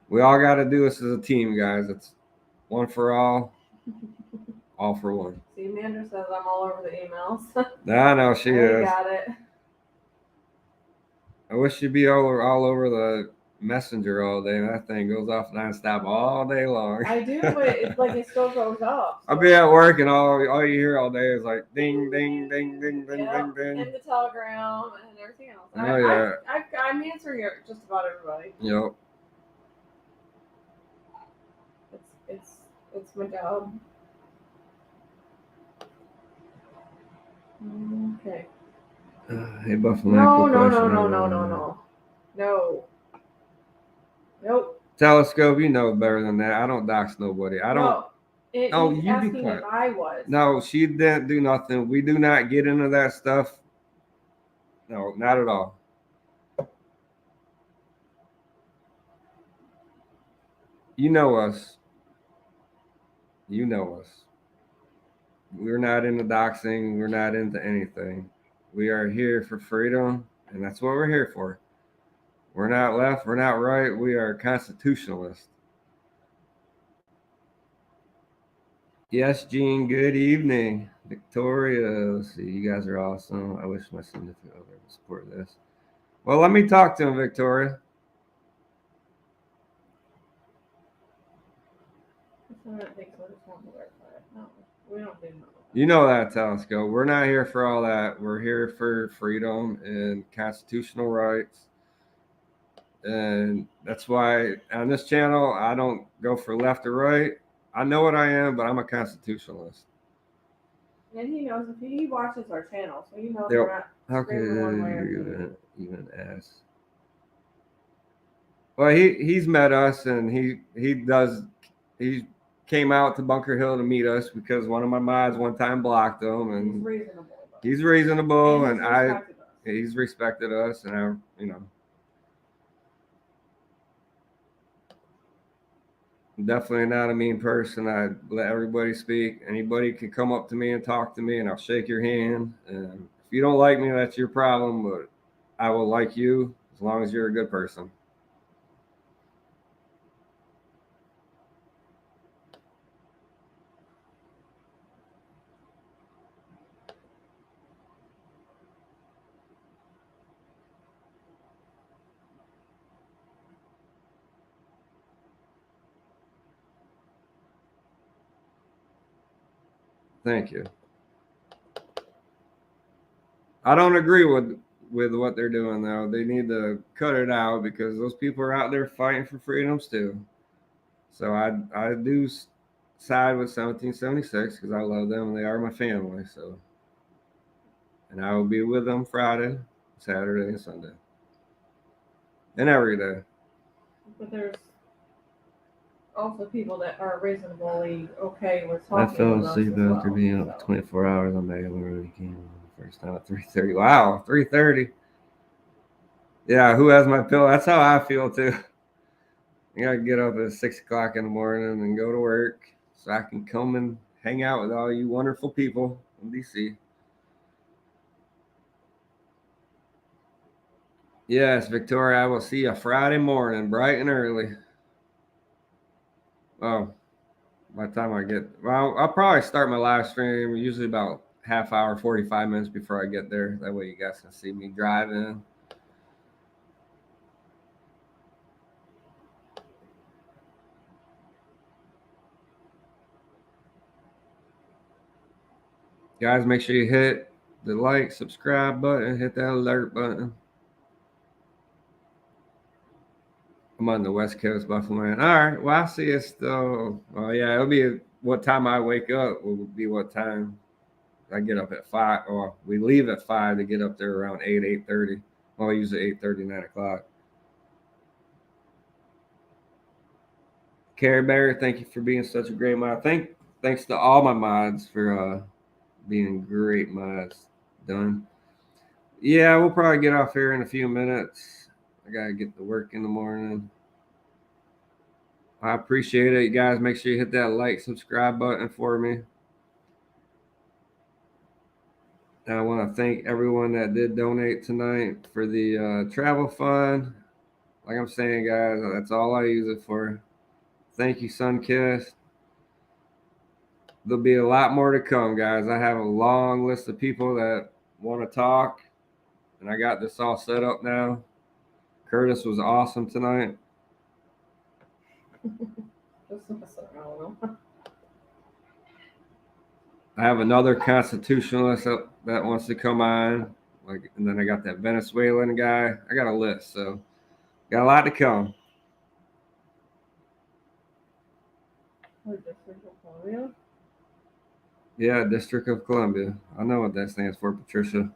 We all got to do this as a team, guys. It's one for all for one.
See, Amanda says I'm all over the emails.
I know she is.
I got it.
I wish you'd be all over the messenger all day. That thing goes off nonstop all day long.
I do, but it's like it still goes off. So.
I'll be at work and all you hear all day is like ding, ding, ding, ding, ding,
Yep,
ding, ding.
And the telegram and everything else.
Oh, yeah.
I'm answering it just about everybody.
Yep.
It's my job. Okay.
Hey, Buffalo.
No. Nope.
Telescope, you know better than that. I don't dox nobody. I don't.
No,
you
asking
be quiet.
if I was.
No, she didn't do nothing. We do not get into that stuff. No, not at all. You know us. You know us. We're not into doxing. We're not into anything. We are here for freedom, and that's what we're here for. We're not left. We're not right. We are constitutionalists. Yes, Gene. Good evening. Victoria. Let's see. You guys are awesome. I wish my significant other would support this. Well, let me talk to him, Victoria.
We don't do that.
You know that, Telescope. We're not here for all that. We're here for freedom and constitutional rights. And that's why on this channel, I don't go for left or right. I know what I am, but I'm a constitutionalist.
And he knows if he watches our channel, so he knows
Yep.
we're not
How
screaming one way or
could
the other.
even ask? Well, he's met us, and he came out to Bunker Hill to meet us because one of my mods one time blocked him, and
He's reasonable,
and he's respected us, and I'm definitely not a mean person. I let everybody speak. Anybody can come up to me and talk to me, and I'll shake your hand. And if you don't like me, that's your problem, but I will like you as long as you're a good person. Thank you. I don't agree with what they're doing though. They need to cut it out because those people are out there fighting for freedoms too. So I do side with 1776 because I love them and they are my family. So, and I will be with them Friday, Saturday, and Sunday, and every day.
But there's also people that are reasonably okay with
I
talking
fell
with us
asleep
as well.
after being up
So,
24 hours on day already came first time at 3:30. Wow, 3:30. Yeah, who has my pillow? That's how I feel too. I gotta get up at 6 o'clock in the morning and go to work so I can come and hang out with all you wonderful people in DC. Yes, Victoria, I will see you Friday morning, bright and early. Oh, by the time I get, well, I'll probably start my live stream usually about half hour, 45 minutes before I get there. That way you guys can see me driving. Guys, make sure you hit the like, subscribe button, hit that alert button. I'm on the West Coast, Buffalo man. All right. Well, I see it still. Well, yeah, it'll be what time I wake up will be what time I get up at 5. Or we leave at 5 to get up there around 8:30. Well, usually 8:30, 9 o'clock. Care Bear, thank you for being such a great mod. Thanks to all my mods for being great mods. Done. Yeah, we'll probably get off here in a few minutes. I gotta get to work in the morning. I appreciate it, you guys. Make sure you hit that like, subscribe button for me. And I want to thank everyone that did donate tonight for the travel fund. Like I'm saying, guys, that's all I use it for. Thank you, Sunkist. There'll be a lot more to come, guys. I have a long list of people that want to talk, and I got this all set up now. Curtis was awesome tonight.
I don't know.
I have another constitutionalist that wants to come on, and then I got that Venezuelan guy. I got a list, so got a lot to come. Yeah, District of Columbia. I know what that stands for, Patricia.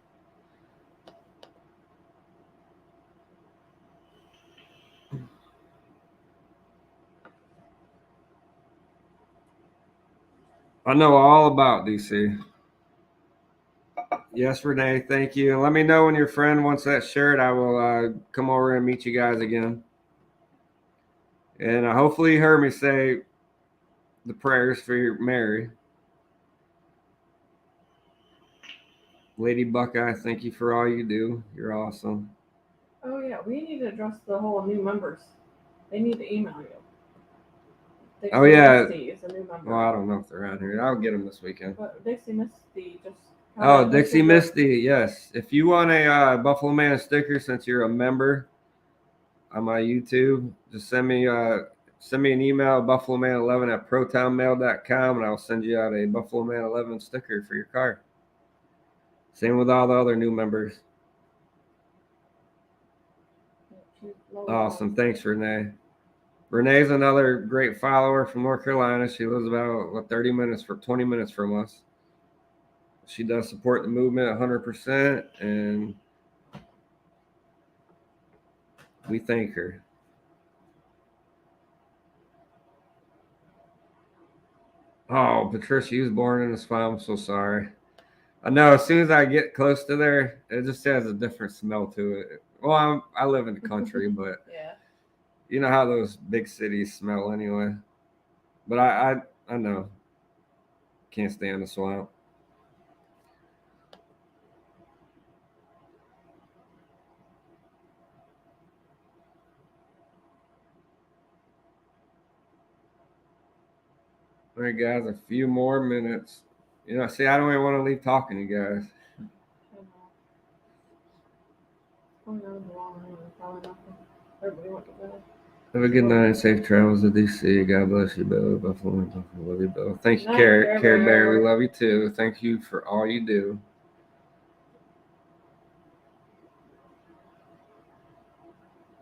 I know all about DC. Yes, Renee, thank you. Let me know when your friend wants that shirt. I will come over and meet you guys again. And hopefully you heard me say the prayers for your Mary. Lady Buckeye, thank you for all you do. You're awesome.
Oh yeah, we need to address the whole new members. They need to email you. Dixie
Yeah.
Misty is a new member.
Well, I don't know if they're on here. I'll get them this weekend.
But Dixie Misty just.
Oh, Dixie Misty, yes. If you want a Buffalo Man sticker, since you're a member on my YouTube, just send me an email, buffaloman11@protonmail.com, and I'll send you out a Buffalo Man 11 sticker for your car. Same with all the other new members. Awesome. Thanks, Renee. Renee's another great follower from North Carolina. She lives about 20 minutes from us. She does support the movement 100%, and we thank her. Oh, Patricia, you was born in a swamp. I'm so sorry. I know. As soon as I get close to there, it just has a different smell to it. Well, I live in the country, but
yeah,
you know how those big cities smell anyway. But I know. Can't stand the swamp. All right, guys, a few more minutes. See, I don't even want to leave talking to you guys.
Going on the long run, probably nothing. Everybody went to bed.
Have a good night. Safe travels to DC. God bless you, Bill. Buffalo, Buffalo. Love you, Bill. Thank you,
Night,
Care
Care
Bear. We
Bear.
love you too. Thank you for all you do.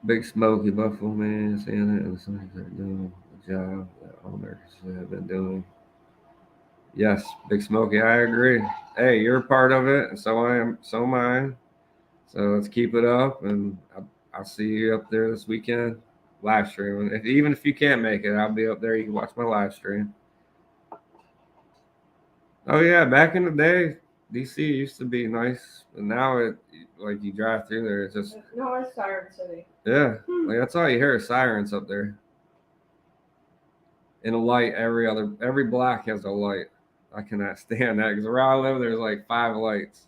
Big Smoky, Buffalo man, Santa, and the Sonics are doing the job that all Americans should have been doing. Yes, Big Smoky, I agree. Hey, you're a part of it, and so I am. So am I. So let's keep it up, and I'll see you up there this weekend. Live stream. Even if you can't make it, I'll be up there. You can watch my live stream. Oh yeah, back in the day, DC used to be nice, but now it like you drive through there, it's just
No, it's Siren City.
yeah, like that's all you hear is sirens up there. And a light every block has a light. I cannot stand that because where I live, there's like 5 lights.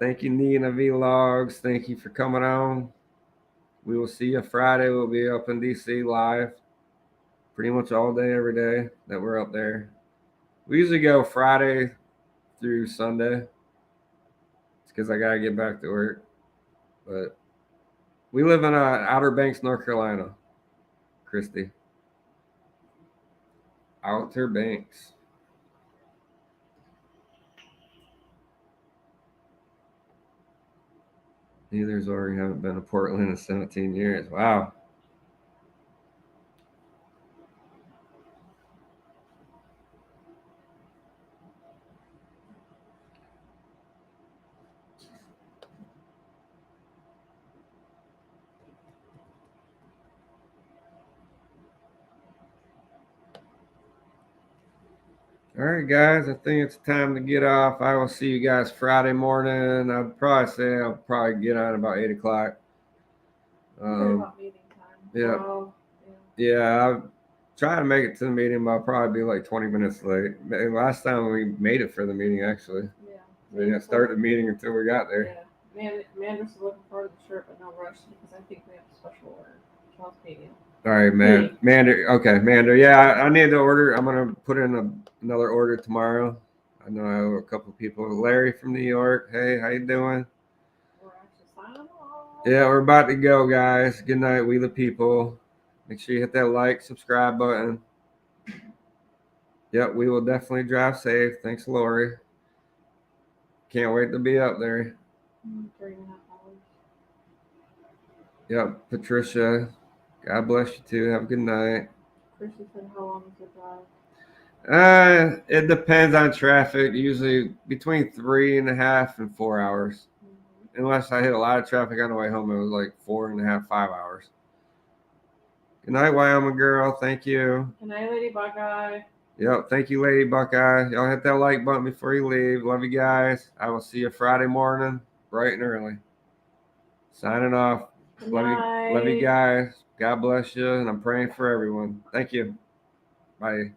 Thank you, Nina Vlogs. Thank you for coming on. We will see you Friday. We'll be up in DC live pretty much all day, every day that we're up there. We usually go Friday through Sunday. It's because I got to get back to work. But we live in Outer Banks, North Carolina, Christy. Outer Banks. Neither's already haven't been to Portland in 17 years. Wow. All right, guys. I think it's time to get off. I will see you guys Friday morning. I'd probably say I'll probably get on about 8 o'clock.
About meeting time.
Yeah.
Oh,
Yeah, I'll try to make it to the meeting, but I'll probably be like 20 minutes late. Last time we made it for the meeting, actually.
yeah.
We didn't start the meeting until we got there.
Yeah. Amanda's looking forward to the shirt, but no rush because I think we have a special order. Charles Medium.
All right, man. Mander. Okay, Mander. Yeah, I need to order. I'm going to put in another order tomorrow. I know I have a couple people. Larry from New York. Hey, how you doing?
We're actually signing off.
Yeah, we're about to go, guys. Good night, we the people. Make sure you hit that like, subscribe button. Yep, we will definitely drive safe. Thanks, Lori. Can't wait to be up there.
3.5 hours.
Yep, Patricia. God bless you too. Have a good night.
Chrissy said, how long is the drive?
It depends on traffic. Usually between 3.5 and 4 hours.
Mm-hmm.
Unless I hit a lot of traffic on the way home, it was like 4.5, 5 hours. Good night, Wyoming girl. Thank you.
Good night, Lady Buckeye.
Yep. Thank you, Lady Buckeye. Y'all hit that like button before you leave. Love you guys. I will see you Friday morning, bright and early. Signing off.
Good
Love
night.
you guys. God bless you. And I'm praying for everyone. Thank you. Bye.